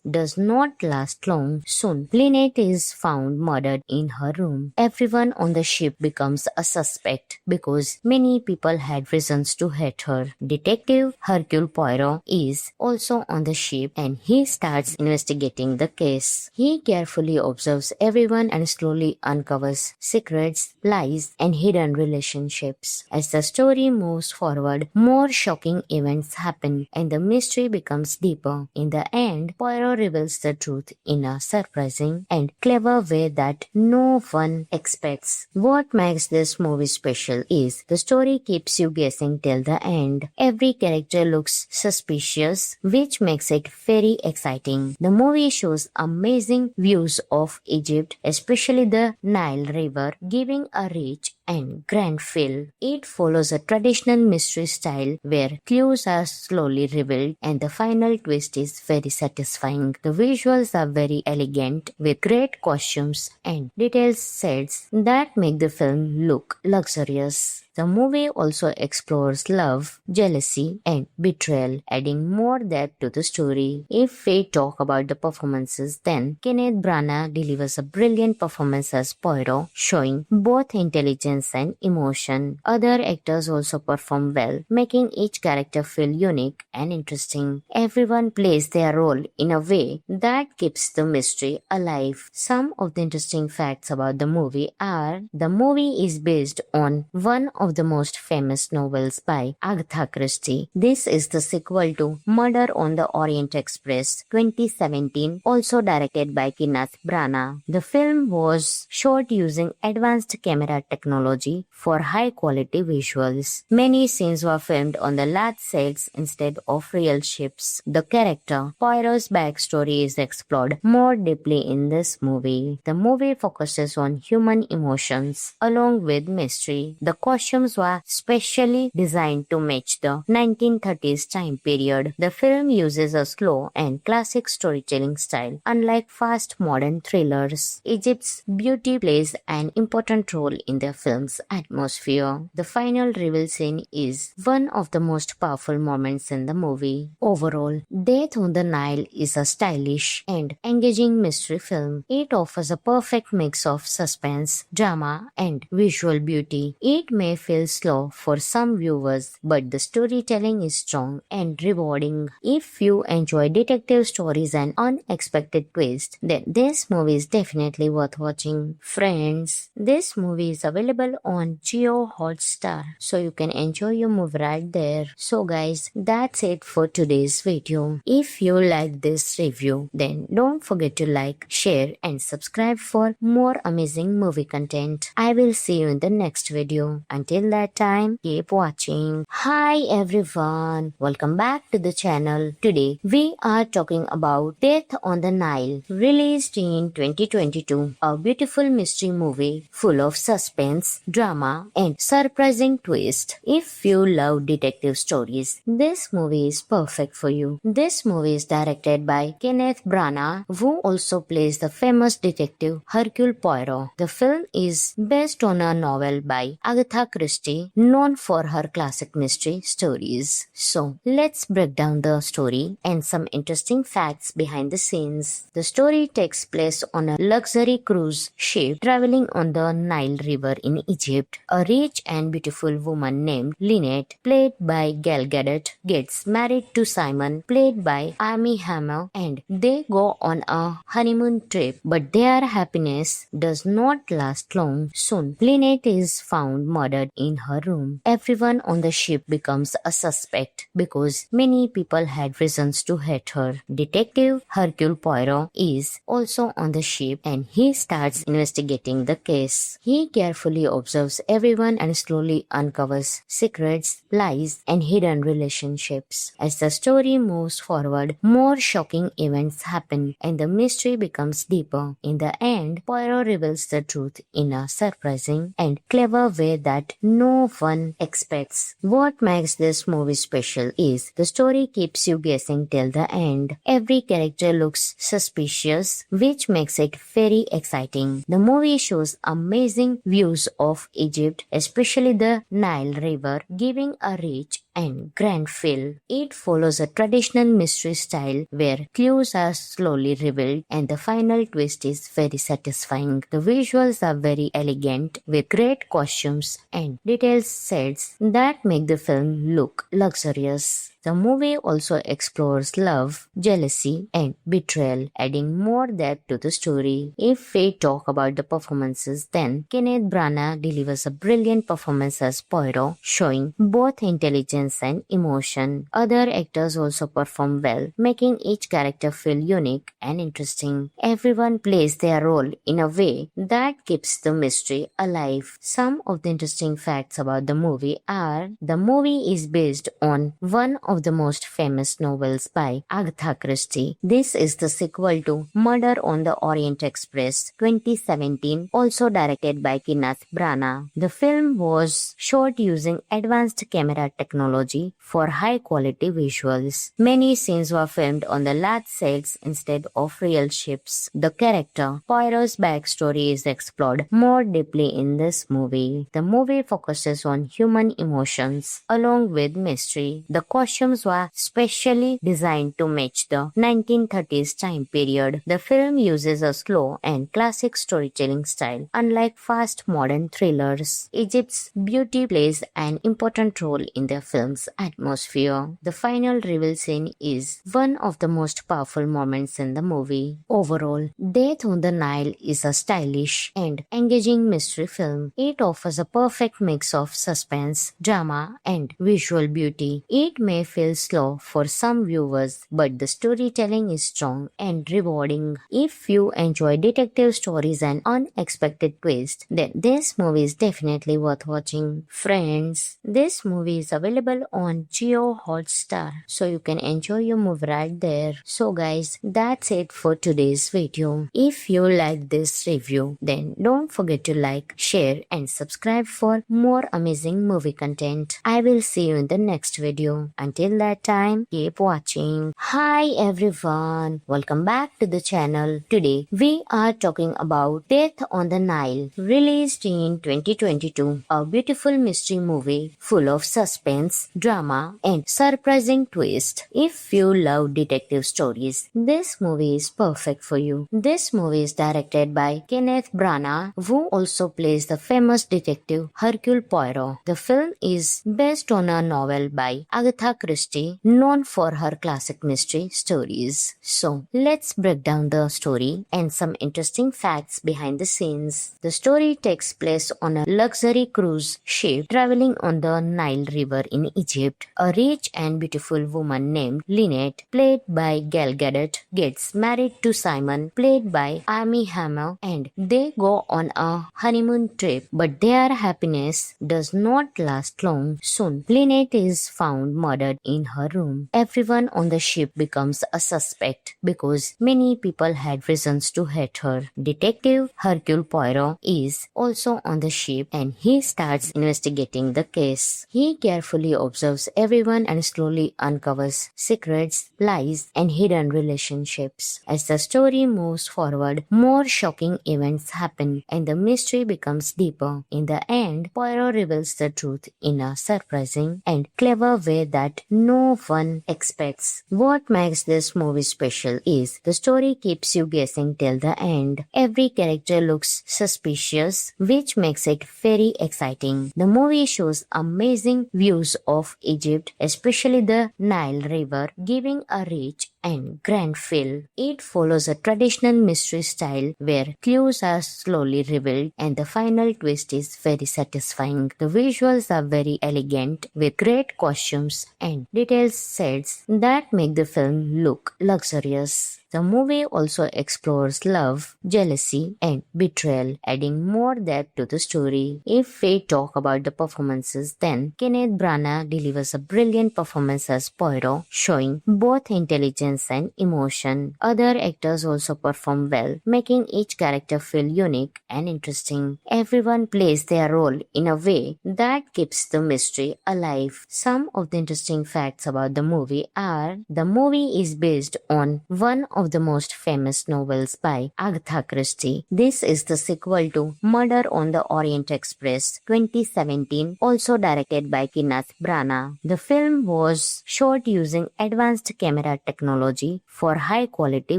does not last long. Soon, Lynette is found murdered in her room. Everyone on the ship becomes a suspect because many people had reasons to hate her. Detective Hercule Poirot is also on the ship and he starts investigating the case. He carefully observes everyone and slowly uncovers secrets, lies, and hidden relationships. As the story moves forward, more shocking events happen and the mystery becomes deeper. In the end, Poirot reveals the truth in a surprising and clever way that no one expects. What makes this movie special is the story keeps you guessing till the end. Every character looks suspicious, which makes it very exciting. The movie shows amazing views of Egypt, especially the Nile River, giving a rich and grand feel. It follows a traditional mystery style where clues are slowly revealed and the final twist is very satisfying. The visuals are very elegant with great costumes and detailed sets that make the film look luxurious. The movie also explores love, jealousy, and betrayal, adding more depth to the story. If we talk about the performances, then Kenneth Branagh delivers a brilliant performance as Poirot, showing both intelligence and emotion. Other actors also perform well, making each character feel unique and interesting. Everyone plays their role in a way that keeps the mystery alive. Some of the interesting facts about the movie are: the movie is based on one of the most famous novels by Agatha Christie. This is the sequel to Murder on the Orient Express 2017, also directed by Kenneth Branagh. The film was shot using advanced camera technology for high-quality visuals. Many scenes were filmed on the large sets instead of real ships. The character Poirot's backstory is explored more deeply in this movie. The movie focuses on human emotions along with mystery. The costumes were specially designed to match the 1930s time period. The film uses a slow and classic storytelling style, unlike fast modern thrillers. Egypt's beauty plays an important role in the film's atmosphere. The final reveal scene is one of the most powerful moments in the movie. Overall, Death on the Nile is a stylish and engaging mystery film. It offers a perfect mix of suspense, drama, and visual beauty. It may feel slow for some viewers, but the storytelling is strong and rewarding. If you enjoy detective stories and unexpected twists, then this movie is definitely worth watching. Friends, this movie is available on Jio Hotstar, so you can enjoy your movie right there. So guys, that's it for today's video. If you like this review, then don't forget to like, share and subscribe for more amazing movie content. I will see you in the next video. Until Until that time, keep watching. Hi everyone, welcome back to the channel. Today we are talking about Death on the Nile, released in 2022, a beautiful mystery movie full of suspense, drama and surprising twist. If you love detective stories, this movie is perfect for you. This movie is directed by Kenneth Branagh, who also plays the famous detective Hercule Poirot. The film is based on a novel by Agatha Christie, known for her classic mystery stories. So, let's break down the story and some interesting facts behind the scenes. The story takes place on a luxury cruise ship traveling on the Nile River in Egypt. A rich and beautiful woman named Lynette, played by Gal Gadot, gets married to Simon, played by Amy Hammer, and they go on a honeymoon trip. But their happiness does not last long. Soon, Lynette is found murdered in her room. Everyone on the ship becomes a suspect because many people had reasons to hate her. Detective Hercule Poirot is also on the ship and he starts investigating the case. He carefully observes everyone and slowly uncovers secrets, lies, and hidden relationships. As the story moves forward, more shocking events happen and the mystery becomes deeper. In the end, Poirot reveals the truth in a surprising and clever way that no one expects. What makes this movie special is the story keeps you guessing till the end. Every character looks suspicious, which makes it very exciting. The movie shows amazing views of Egypt, especially the Nile River, giving a rich and grand feel. It follows a traditional mystery style where clues are slowly revealed and the final twist is very satisfying. The visuals are very elegant with great costumes and detailed sets that make the film look luxurious. The movie also explores love, jealousy, and betrayal, adding more depth to the story. If we talk about the performances, then Kenneth Branagh delivers a brilliant performance as Poirot, showing both intelligence and emotion. Other actors also perform well, making each character feel unique and interesting. Everyone plays their role in a way that keeps the mystery alive. Some of the interesting facts about the movie are: the movie is based on one of the most famous novels by Agatha Christie. This is the sequel to Murder on the Orient Express 2017, also directed by Kenneth Branagh. The film was shot using advanced camera technology for high quality visuals. Many scenes were filmed on the large sets instead of real ships. The character Poirot's backstory is explored more deeply in this movie. The movie focuses on human emotions along with mystery. The costumes were specially designed to match the 1930s time period. The film uses a slow and classic storytelling style, unlike fast modern thrillers. Egypt's beauty plays an important role in the film's atmosphere. The final reveal scene is one of the most powerful moments in the movie. Overall, Death on the Nile is a stylish and engaging mystery film. It offers a perfect mix of suspense, drama, and visual beauty. It may feel slow for some viewers, but the storytelling is strong and rewarding. If you enjoy detective stories and unexpected twists, then this movie is definitely worth watching. Friends, this movie is available on Jio Hotstar, so you can enjoy your movie right there. So guys, that's it for today's video. If you like this review, then don't forget to like, share and subscribe for more amazing movie content. I will see you in the next video. Until that time, keep watching. Hi everyone, welcome back to the channel. Today we are talking about Death on the Nile, released in 2022, a beautiful mystery movie full of suspense, drama and surprising twist. If you love detective stories, this movie is perfect for you. This movie is directed by Kenneth Branagh, who also plays the famous detective Hercule Poirot. The film is based on a novel by Agatha Christie, known for her classic mystery stories. So, let's break down the story and some interesting facts behind the scenes. The story takes place on a luxury cruise ship traveling on the Nile River in Egypt. A rich and beautiful woman named Lynette, played by Gal Gadot, gets married to Simon, played by Amy Hammer, and they go on a honeymoon trip. But their happiness happiness does not last long. Soon, Lynette is found murdered in her room. Everyone on the ship becomes a suspect because many people had reasons to hate her. Detective Hercule Poirot is also on the ship and he starts investigating the case. He carefully observes everyone and slowly uncovers secrets, lies, and hidden relationships. As the story moves forward, more shocking events happen and the mystery becomes deeper. In the end, Poirot reveals the truth in a surprising and clever way that no one expects. What makes this movie special is the story keeps you guessing till the end. Every character looks suspicious, which makes it very exciting. The movie shows amazing views of Egypt, especially the Nile River, giving a rich and grand feel. It follows a traditional mystery style where clues are slowly revealed and the final twist is very satisfying. The visuals are very elegant with great costumes and detailed sets that make the film look luxurious. The movie also explores love, jealousy, and betrayal, adding more depth to the story. If we talk about the performances, then Kenneth Branagh delivers a brilliant performance as Poirot, showing both intelligence and emotion. Other actors also perform well, making each character feel unique and interesting. Everyone plays their role in a way that keeps the mystery alive. Some of the interesting facts about the movie are the movie is based on one of the most famous novels by Agatha Christie. This is the sequel to Murder on the Orient Express 2017, also directed by Kenneth Branagh. The film was shot using advanced camera technology for high-quality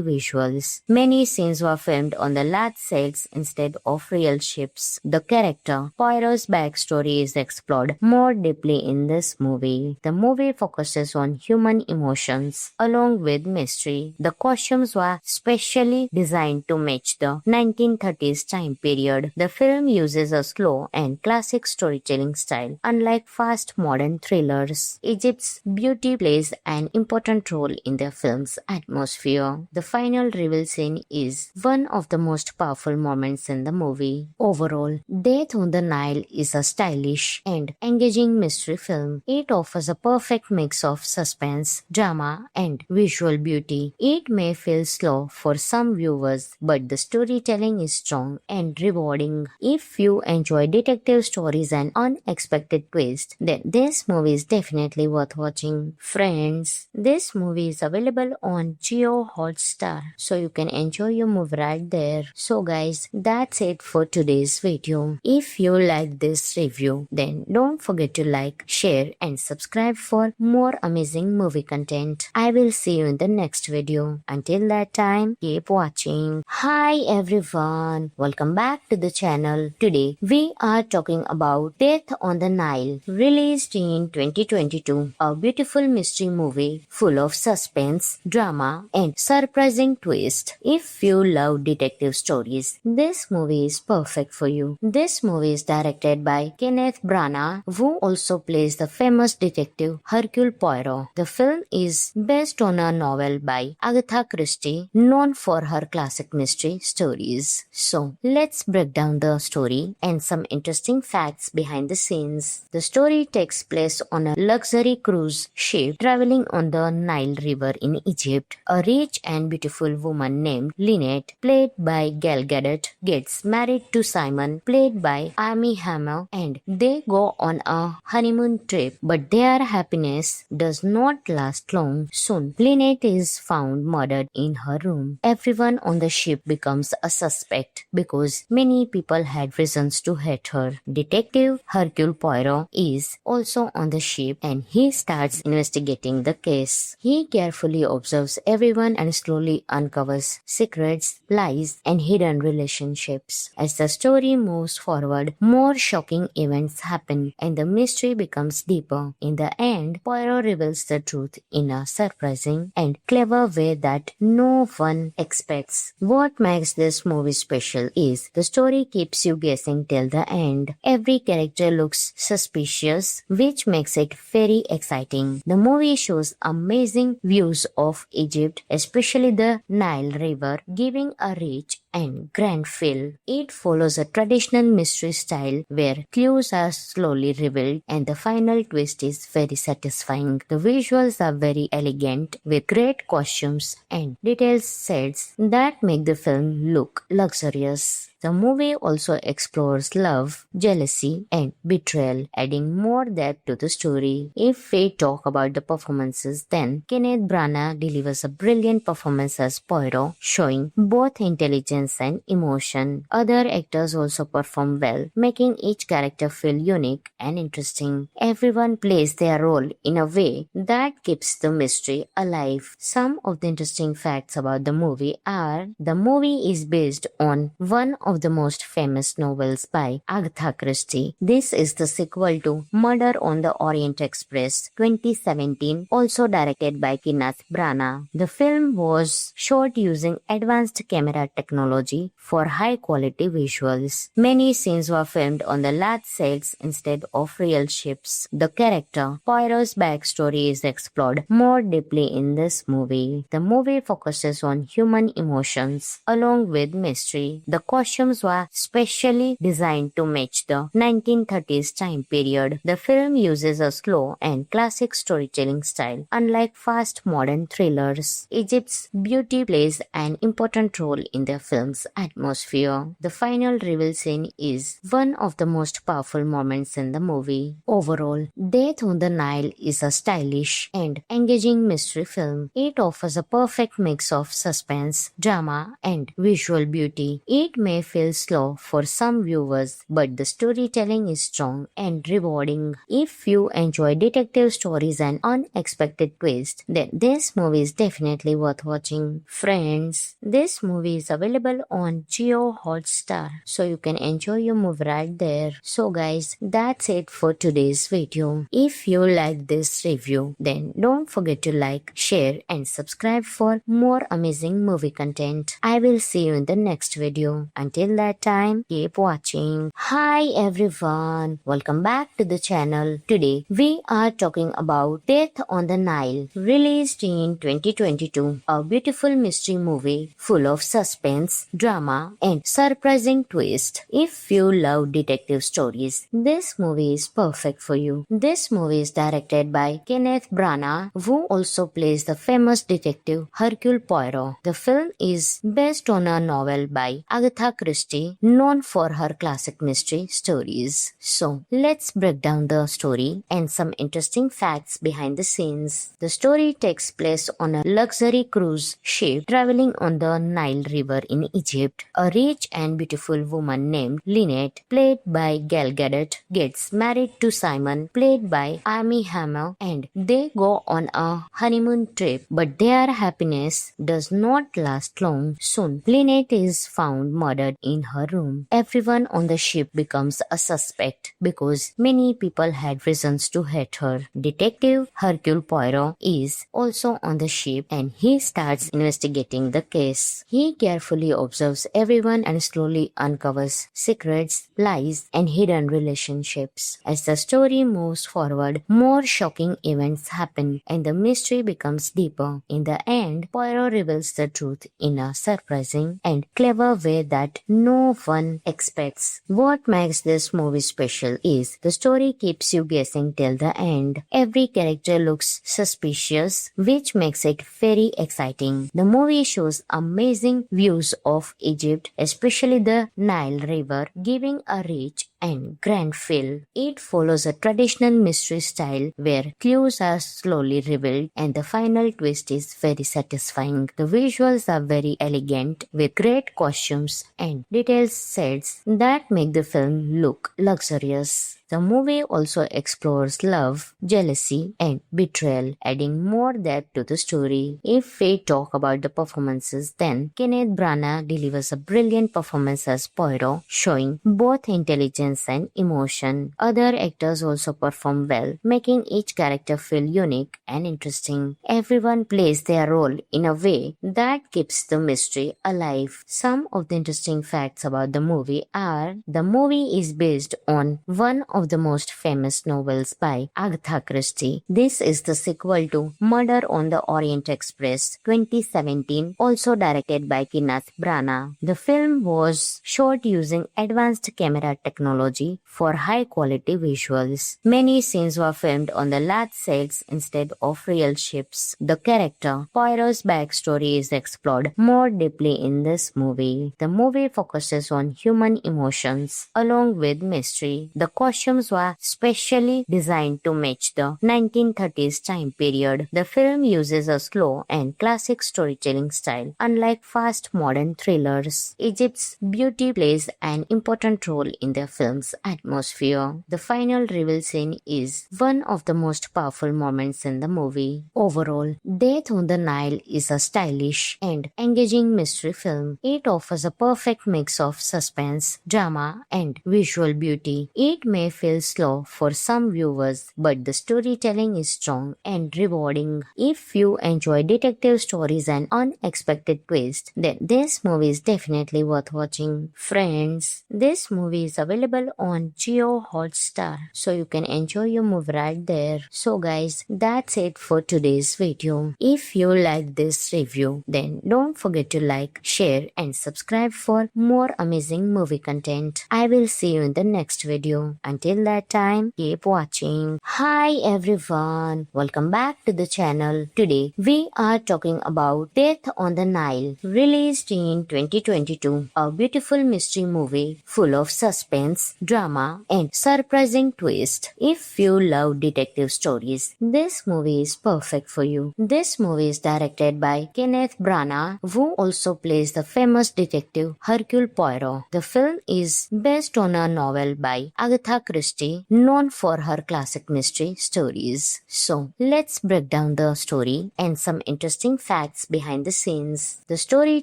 visuals. Many scenes were filmed on the large sets instead of real ships. The character Poirot's backstory is explored more deeply in this movie. The movie focuses on human emotions along with mystery. The costumes were specially designed to match the 1930s time period. The film uses a slow and classic storytelling style, unlike fast modern thrillers. Egypt's beauty plays an important role in the film's atmosphere. The final reveal scene is one of the most powerful moments in the movie. Overall, Death on the Nile is a stylish and engaging mystery film. It offers a perfect mix of suspense, drama, and visual beauty. It may feel slow for some viewers, but the storytelling is strong and rewarding. If you enjoy detective stories and unexpected twists, then this movie is definitely worth watching. Friends, this movie is available on Jio Hotstar, so you can enjoy your movie right there. So guys, that's it for today's video. If you like this review, then don't forget to like, share, and subscribe for more amazing movie content. I will see you in the next video. Until that time, keep watching. Hi everyone, welcome back to the channel. Today we are talking about Death on the Nile, released in 2022, a beautiful mystery movie full of suspense, drama, and surprising twist. If you love detective stories, this movie is perfect for you. This movie is directed by Kenneth Branagh, who also plays the famous detective Hercule Poirot. The film is based on a novel by Agatha Christie, known for her classic mystery stories. So, let's break down the story and some interesting facts behind the scenes. The story takes place on a luxury cruise ship traveling on the Nile River in Egypt. A rich and beautiful woman named Lynette, played by Gal Gadot, gets married to Simon, played by Armie Hammer, and they go on a honeymoon trip. But their happiness does not last long. Soon, Lynette is found murdered in her room. Everyone on the ship becomes a suspect because many people had reasons to hate her. Detective Hercule Poirot is also on the ship and he starts investigating the case. He carefully observes everyone and slowly uncovers secrets, lies, and hidden relationships. As the story moves forward, more shocking events happen and the mystery becomes deeper. In the end, Poirot reveals the truth in a surprising and clever way that no one expects. What makes this movie special is the story keeps you guessing till the end. Every character looks suspicious, which makes it very exciting. The movie shows amazing views of Egypt, especially the Nile River, giving a rich and grand feel. It follows a traditional mystery style where clues are slowly revealed and the final twist is very satisfying. The visuals are very elegant with great costumes and detailed sets that make the film look luxurious. The movie also explores love, jealousy, and betrayal, adding more depth to the story. If we talk about the performances, then Kenneth Branagh delivers a brilliant performance as Poirot, showing both intelligence and emotion. Other actors also perform well, making each character feel unique and interesting. Everyone plays their role in a way that keeps the mystery alive. Some of the interesting facts about the movie are the movie is based on one of the most famous novels by Agatha Christie. This is the sequel to Murder on the Orient Express 2017, also directed by Kenneth Branagh. The film was shot using advanced camera technology for high-quality visuals. Many scenes were filmed on the large sets instead of real ships. The character Poirot's backstory is explored more deeply in this movie. The movie focuses on human emotions along with mystery. The costumes were specially designed to match the 1930s time period. The film uses a slow and classic storytelling style, unlike fast modern thrillers. Egypt's beauty plays an important role in the film's atmosphere. The final reveal scene is one of the most powerful moments in the movie. Overall, Death on the Nile is a stylish and engaging mystery film. It offers a perfect mix of suspense, drama, and visual beauty. It may feel slow for some viewers, but the storytelling is strong and rewarding. If you enjoy detective stories and unexpected twists, then this movie is definitely worth watching. Friends, this movie is available on Jio Hotstar, so you can enjoy your movie right there. So guys, that's it for today's video. If you like this review, then don't forget to like, share, and subscribe for more amazing movie content. I will see you in the next video. Until that time, keep watching. Hi everyone, welcome back to the channel. Today we are talking about Death on the Nile, released in 2022, a beautiful mystery movie full of suspense, drama, and surprising twist. If you love detective stories, this movie is perfect for you. This movie is directed by Kenneth Branagh, who also plays the famous detective Hercule Poirot. The film is based on a novel by Agatha Christie, known for her classic mystery stories. So, let's break down the story and some interesting facts behind the scenes. The story takes place on a luxury cruise ship traveling on the Nile River in Egypt. A rich and beautiful woman named Lynette, played by Gal Gadot, gets married to Simon, played by Armie Hammer, and they go on a honeymoon trip. But their happiness does not last long. Soon, Lynette is found murdered in her room. Everyone on the ship becomes a suspect because many people had reasons to hate her. Detective Hercule Poirot is also on the ship and he starts investigating the case. He carefully observes everyone and slowly uncovers secrets, lies, and hidden relationships. As the story moves forward, more shocking events happen and the mystery becomes deeper. In the end, Poirot reveals the truth in a surprising and clever way that no one expects. What makes this movie special is the story keeps you guessing till the end. Every character looks suspicious, which makes it very exciting. The movie shows amazing views of Egypt, especially the Nile River, giving a rich and grand feel. It follows a traditional mystery style where clues are slowly revealed and the final twist is very satisfying. The visuals are very elegant with great costumes and and detailed sets that make the film look luxurious. The movie also explores love, jealousy, and betrayal, adding more depth to the story. If we talk about the performances, then Kenneth Branagh delivers a brilliant performance as Poirot, showing both intelligence and emotion. Other actors also perform well, making each character feel unique and interesting. Everyone plays their role in a way that keeps the mystery alive. Some of the interesting facts about the movie are: the movie is based on one of the most famous novels by Agatha Christie. This is the sequel to Murder on the Orient Express 2017, also directed by Kenneth Branagh. The film was shot using advanced camera technology for high-quality visuals. Many scenes were filmed on the large sets instead of real ships. The character Poirot's backstory is explored more deeply in this movie. The movie focuses on human emotions along with mystery. The costumes were specially designed to match the 1930s time period. The film uses a slow and classic storytelling style, unlike fast modern thrillers. Egypt's beauty plays an important role in the film's atmosphere. The final reveal scene is one of the most powerful moments in the movie. Overall, Death on the Nile is a stylish and engaging mystery film. It offers a perfect mix of suspense, drama, and visual beauty. It may feel slow for some viewers, but the storytelling is strong and rewarding. If you enjoy detective stories and unexpected twists, then this movie is definitely worth watching. Friends, this movie is available on Jio Hotstar, so you can enjoy your movie right there. So guys, that's it for today's video. If you like this review, then don't forget to like, share, and subscribe for more amazing movie content. I will see you in the next video. Until that time, keep watching. Hi everyone, welcome back to the channel. Today we are talking about Death on the Nile, released in 2022, a beautiful mystery movie full of suspense, drama, and surprising twist. If you love detective stories, this movie is perfect for you. This movie is directed by Kenneth Branagh, who also plays the famous detective Hercule Poirot. The film is based on a novel by Agatha Christie, known for her classic mystery stories. So, let's break down the story and some interesting facts behind the scenes. The story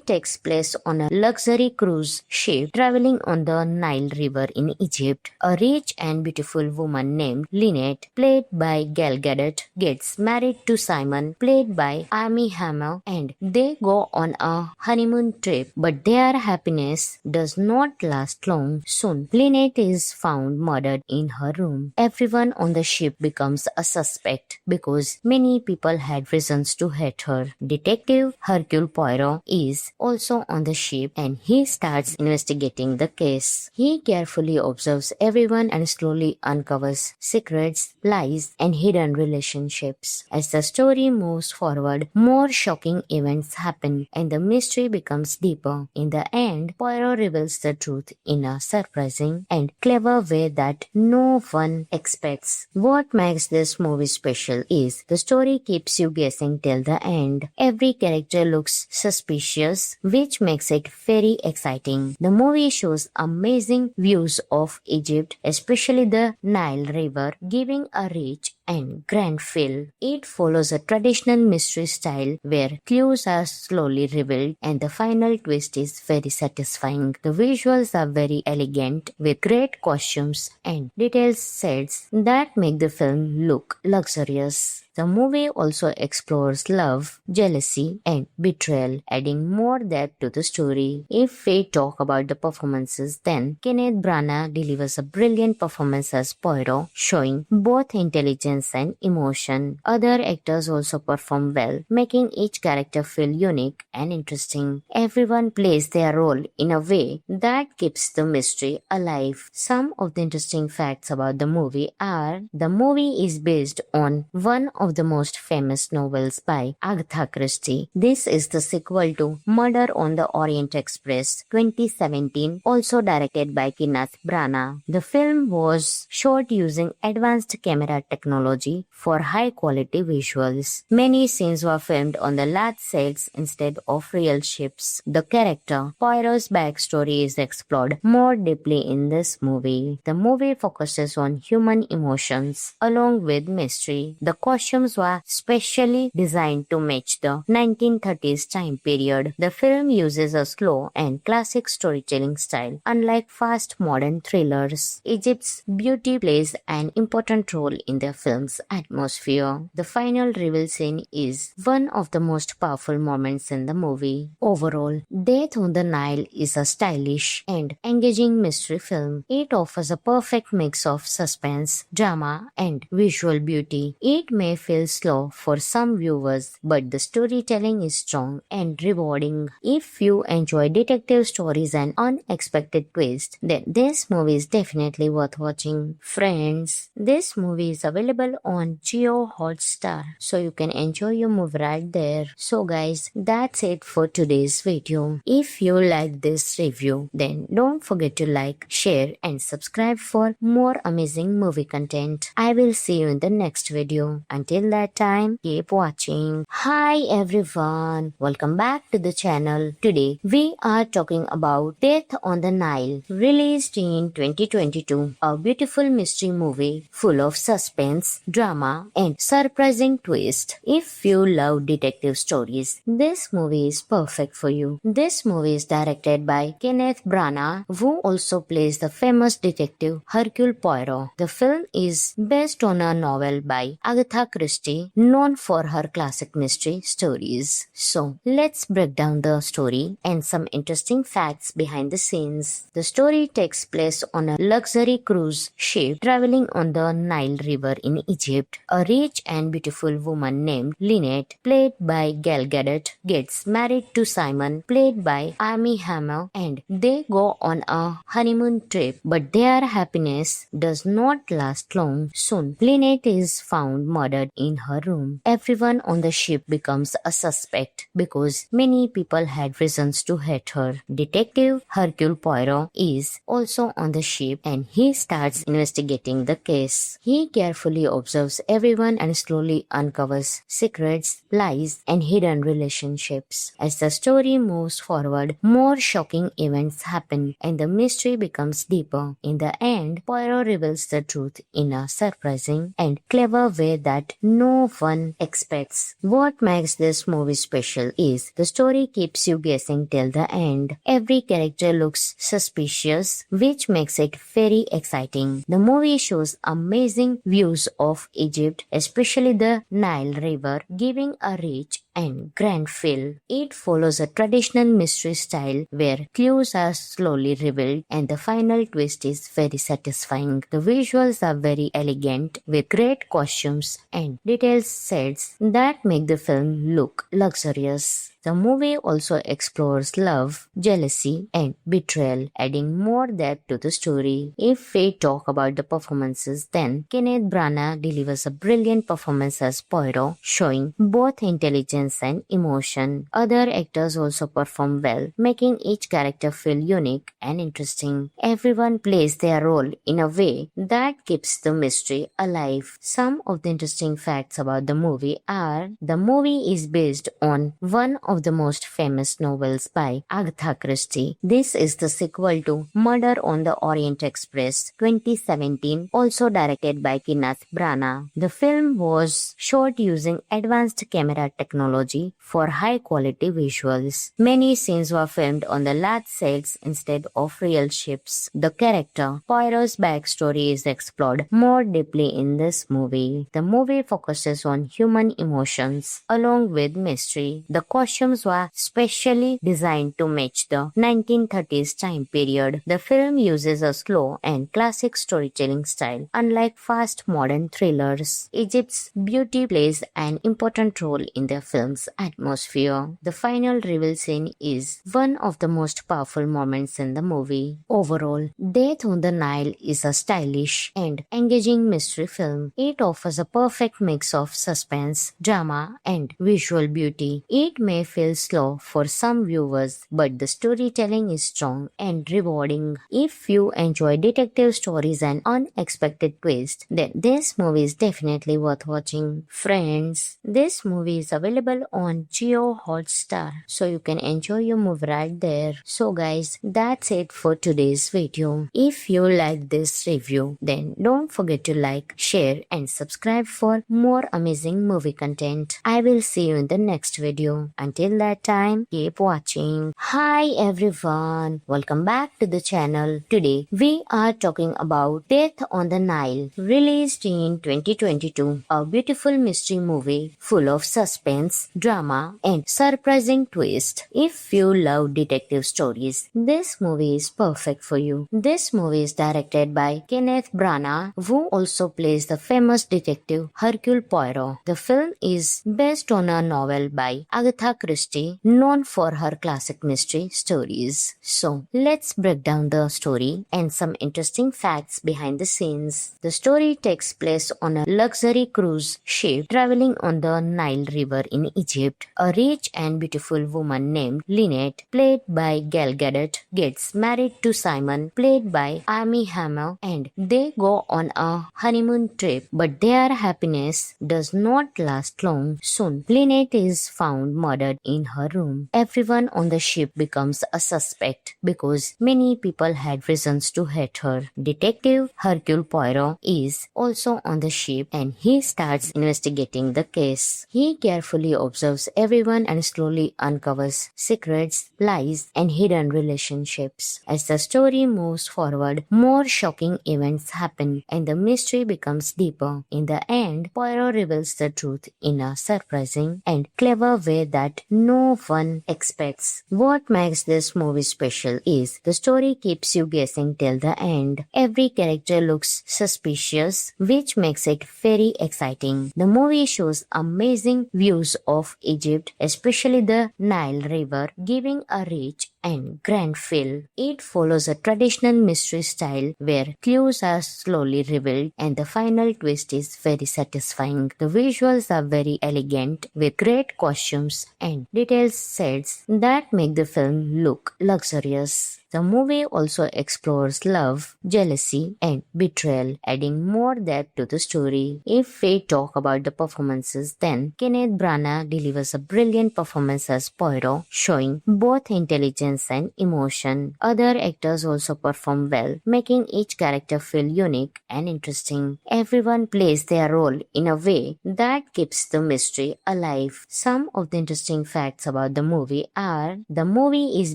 takes place on a luxury cruise ship traveling on the Nile River in Egypt. A rich and beautiful woman named Lynette, played by Gal Gadot, gets married to Simon, played by Armie Hammer, and they go on a honeymoon trip. But their happiness does not last long. Soon, Lynette is found murdered in her room. Everyone on the ship becomes a suspect because many people had reasons to hate her. Detective Hercule Poirot is also on the ship and he starts investigating the case. He carefully observes everyone and slowly uncovers secrets, lies, and hidden relationships. As the story moves forward, more shocking events happen and the mystery becomes deeper. In the end, Poirot reveals the truth in a surprising and clever way that no one expects. What makes this movie special is the story keeps you guessing till the end. Every character looks suspicious, which makes it very exciting. The movie shows amazing views of Egypt, especially the Nile River, giving a rich and grand feel. It follows a traditional mystery style where clues are slowly revealed and the final twist is very satisfying. The visuals are very elegant with great costumes and detailed sets that make the film look luxurious. The movie also explores love, jealousy, and betrayal, adding more depth to the story. If we talk about the performances, then Kenneth Branagh delivers a brilliant performance as Poirot, showing both intelligence and emotion. Other actors also perform well, making each character feel unique and interesting. Everyone plays their role in a way that keeps the mystery alive. Some of the interesting facts about the movie are: the movie is based on one of the most famous novels by Agatha Christie. This is the sequel to Murder on the Orient Express 2017, also directed by Kenneth Branagh. The film was shot using advanced camera technology for high-quality visuals. Many scenes were filmed on the large sets instead of real ships. The character Poirot's Poirot's backstory is explored more deeply in this movie. The movie focuses on human emotions along with mystery. The costumes were specially designed to match the 1930s time period. The film uses a slow and classic storytelling style. Unlike fast modern thrillers, Egypt's beauty plays an important role in the film's atmosphere. The final reveal scene is one of the most powerful moments in the movie. Overall, Death on the Nile is a stylish and engaging mystery film. It offers a perfect mix of suspense, drama, and visual beauty. It may feel slow for some viewers, but the storytelling is strong and rewarding. If you enjoy detective stories and unexpected twists, then this movie is definitely worth watching. Friends, this movie is available on Jio Hotstar, so you can enjoy your movie right there. So guys, that's it for today's video. If you like this review, then don't forget to like, share and subscribe for more amazing movie content. I will see you in the next video. Until that time, keep watching. Hi everyone, welcome back to the channel. Today we are talking about Death on the Nile, released in 2022, a beautiful mystery movie full of suspense, drama and surprising twist. If you love detective stories, this movie is perfect for you. This movie is directed by Kenneth Branagh, who also plays the famous detective Hercule Poirot. The film is based on a novel by Agatha Christie, known for her classic mystery stories. So, let's break down the story and some interesting facts behind the scenes. The story takes place on a luxury cruise ship traveling on the Nile River in Egypt. A rich and beautiful woman named Lynette, played by Gal Gadot, gets married to Simon, played by Armie Hammer, and they go on a honeymoon trip. But their happiness does not last long. Soon, Lynette is found murdered in her room. Everyone on the ship becomes a suspect because many people had reasons to hate her. Detective Hercule Poirot is also on the ship and he starts investigating the case. He carefully observes everyone and slowly uncovers secrets, lies, and hidden relationships. As the story moves forward, more shocking events happen and the mystery becomes deeper. In the end, Poirot reveals the truth in a surprising and clever way that no one expects. What makes this movie special is the story keeps you guessing till the end. Every character looks suspicious, which makes it very exciting. The movie shows amazing views of Egypt, especially the Nile River, giving a rich and grand feel. It follows a traditional mystery style where clues are slowly revealed and the final twist is very satisfying. The visuals are very elegant with great costumes and detailed sets that make the film look luxurious. The movie also explores love, jealousy, and betrayal, adding more depth to the story. If we talk about the performances, then Kenneth Branagh delivers a brilliant performance as Poirot, showing both intelligence and emotion. Other actors also perform well, making each character feel unique and interesting. Everyone plays their role in a way that keeps the mystery alive. Some of the interesting facts about the movie are: the movie is based on one of the most famous novels by Agatha Christie. This is the sequel to Murder on the Orient Express 2017, also directed by Kenneth Branagh. The film was shot using advanced camera technology for high quality visuals. Many scenes were filmed on the large sets instead of real ships. The character Poirot's backstory is explored more deeply in this movie. The movie focuses on human emotions along with mystery. The costumes were specially designed to match the 1930s time period. The film uses a slow and classic storytelling style. Unlike fast modern thrillers, Egypt's beauty plays an important role in the film's atmosphere. The final reveal scene is one of the most powerful moments in the movie. Overall, Death on the Nile is a stylish and engaging mystery film. It offers a perfect mix of suspense, drama, and visual beauty. It may feel slow for some viewers, but the storytelling is strong and rewarding. If you enjoy detective stories and unexpected twists, then this movie is definitely worth watching. Friends, this movie is available on Jio Hotstar, so you can enjoy your movie right there. So guys, that's it for today's video. If you like this review, then don't forget to like, share and subscribe for more amazing movie content. I will see you in the next video. Until that time, keep watching. Hi everyone, welcome back to the channel. Today we are talking about Death on the Nile, released in 2022, a beautiful mystery movie full of suspense, drama and surprising twist. If you love detective stories, this movie is perfect for you. This movie is directed by Kenneth Branagh, who also plays the famous detective Hercule Poirot. The film is based on a novel by Agatha Christie, known for her classic mystery stories. So, let's break down the story and some interesting facts behind the scenes. The story takes place on a luxury cruise ship traveling on the Nile River in Egypt. A rich and beautiful woman named Lynette, played by Gal Gadot, gets married to Simon, played by Armie Hammer, and they go on a honeymoon trip. But their happiness does not last long. Soon, Lynette is found murdered in her room. Everyone on the ship becomes a suspect because many people had reasons to hate her. Detective Hercule Poirot is also on the ship and he starts investigating the case. He carefully observes everyone and slowly uncovers secrets, lies, and hidden relationships. As the story moves forward, more shocking events happen and the mystery becomes deeper. In the end, Poirot reveals the truth in a surprising and clever way that no one expects. What makes this movie special is the story keeps you guessing till the end. Every character looks suspicious, which makes it very exciting. The movie shows amazing views of Egypt, especially the Nile River, giving a rich and grand feel. It follows a traditional mystery style where clues are slowly revealed and the final twist is very satisfying. The visuals are very elegant with great costumes and detailed sets that make the film look luxurious. The movie also explores love, jealousy, and betrayal, adding more depth to the story. If we talk about the performances, then Kenneth Branagh delivers a brilliant performance as Poirot, showing both intelligence and emotion. Other actors also perform well, making each character feel unique and interesting. Everyone plays their role in a way that keeps the mystery alive. Some of the interesting facts about the movie are: the movie is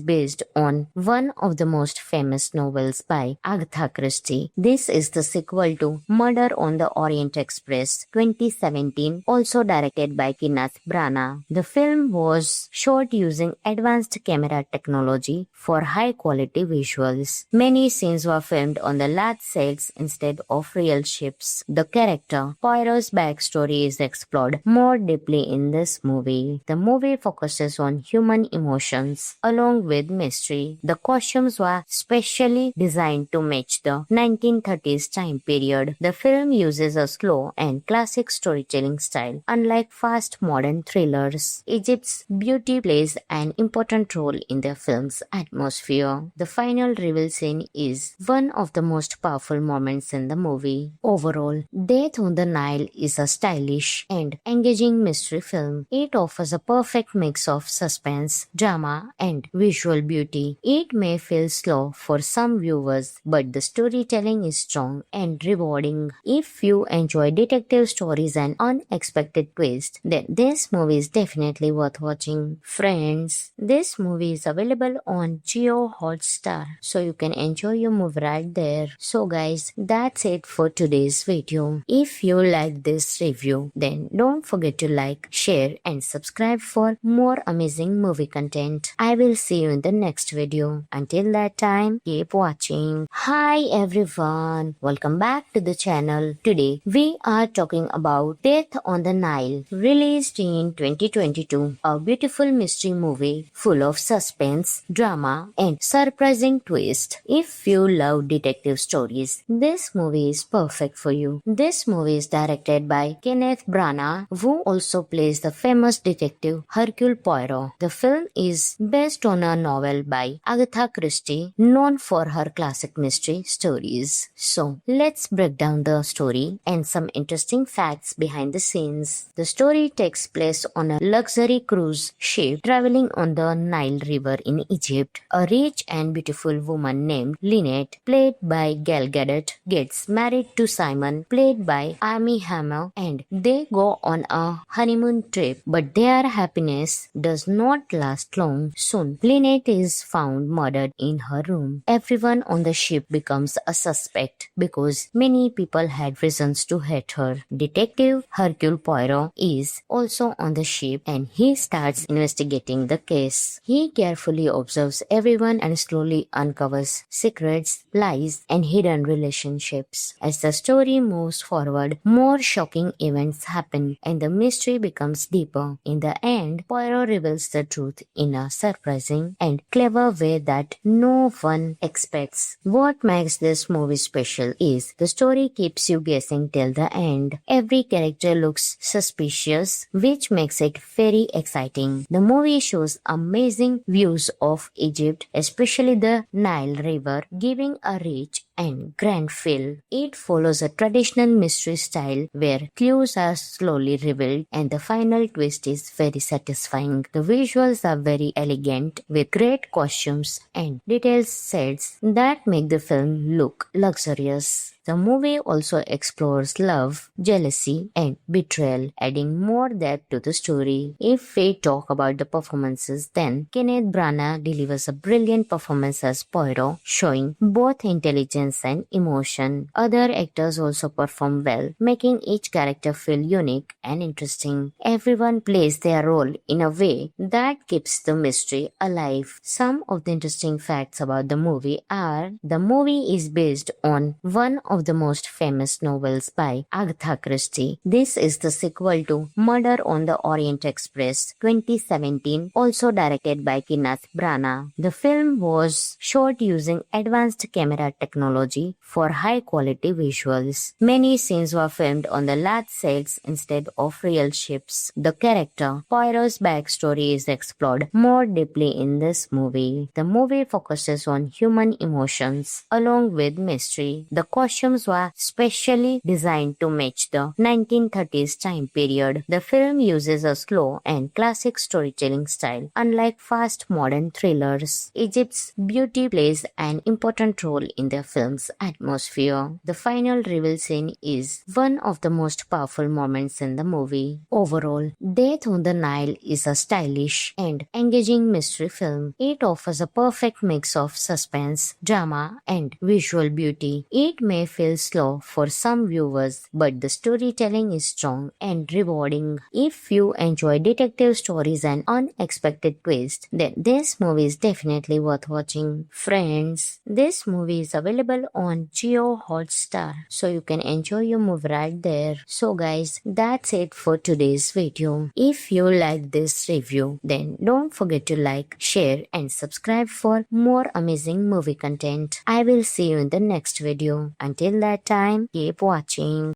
based on one of the most famous novels by Agatha Christie. This is the sequel to Murder on the Orient Express 2017, also directed by Kenneth Branagh. The film was shot using advanced camera technology for high quality visuals. Many scenes were filmed on the large sets instead of real ships. The character Poirot's backstory is explored more deeply in this movie. The movie focuses on human emotions along with mystery. The costumes were specially designed to match the 1930s time period. The film uses a slow and classic storytelling style, unlike fast modern thrillers. Egypt's beauty plays an important role in the film's atmosphere. The final reveal scene is one of the most powerful moments in the movie. Overall, Death on the Nile is a stylish and engaging mystery film. It offers a perfect mix of suspense, drama, and visual beauty. It may feel slow for some viewers, but the storytelling is strong and rewarding. If you enjoy detective stories and unexpected twists, then this movie is definitely worth watching. Friends, this movie is available on Jio Hotstar, so you can enjoy your movie right there. So guys, that's it for today's video. If you like this review, then don't forget to like, share and subscribe for more amazing movie content. I will see you in the next video. Until Until that time, keep watching. Hi everyone, welcome back to the channel. Today we are talking about Death on the Nile, released in 2022, a beautiful mystery movie full of suspense, drama and surprising twist. If you love detective stories, this movie is perfect for you. This movie is directed by Kenneth Branagh, who also plays the famous detective Hercule Poirot. The film is based on a novel by Agatha Christie, known for her classic mystery stories. So, let's break down the story and some interesting facts behind the scenes. The story takes place on a luxury cruise ship traveling on the Nile River in Egypt. A rich and beautiful woman named Lynette, played by Gal Gadot, gets married to Simon, played by Amy Hammer, and they go on a honeymoon trip. But their happiness does not last long. Soon, Lynette is found murdered in her room. Everyone on the ship becomes a suspect because many people had reasons to hate her. Detective Hercule Poirot is also on the ship and he starts investigating the case. He carefully observes everyone and slowly uncovers secrets, lies, and hidden relationships. As the story moves forward, more shocking events happen and the mystery becomes deeper. In the end, Poirot reveals the truth in a surprising and clever way that no one expects. What makes this movie special is the story keeps you guessing till the end. Every character looks suspicious, which makes it very exciting. The movie shows amazing views of Egypt, especially the Nile River, giving a rich and grand feel. It follows a traditional mystery style where clues are slowly revealed and the final twist is very satisfying. The visuals are very elegant with great costumes and detailed sets that make the film look luxurious. The movie also explores love, jealousy, and betrayal, adding more depth to the story. If we talk about the performances, then Kenneth Branagh delivers a brilliant performance as Poirot, showing both intelligence and emotion. Other actors also perform well, making each character feel unique and interesting. Everyone plays their role in a way that keeps the mystery alive. Some of the interesting facts about the movie are: the movie is based on one of the most famous novels by Agatha Christie. This is the sequel to Murder on the Orient Express 2017, also directed by Kenneth Branagh. The film was shot using advanced camera technology for high-quality visuals. Many scenes were filmed on the large sets instead of real ships. The character Poirot's backstory is explored more deeply in this movie. The movie focuses on human emotions along with mystery. The costumes were specially designed to match the 1930s time period. The film uses a slow and classic storytelling style, unlike fast modern thrillers. Egypt's beauty plays an important role in the film's atmosphere. The final reveal scene is one of the most powerful moments in the movie. Overall, Death on the Nile is a stylish and engaging mystery film. It offers a perfect mix of suspense, drama, and visual beauty. It may feel slow for some viewers, but the storytelling is strong and rewarding. If you enjoy detective stories and unexpected twists, then this movie is definitely worth watching. Friends, this movie is available on Jio Hotstar, so you can enjoy your movie right there. So guys, that's it for today's video. If you like this review, then don't forget to like, share and subscribe for more amazing movie content. I will see you in the next video. Until that time, keep watching.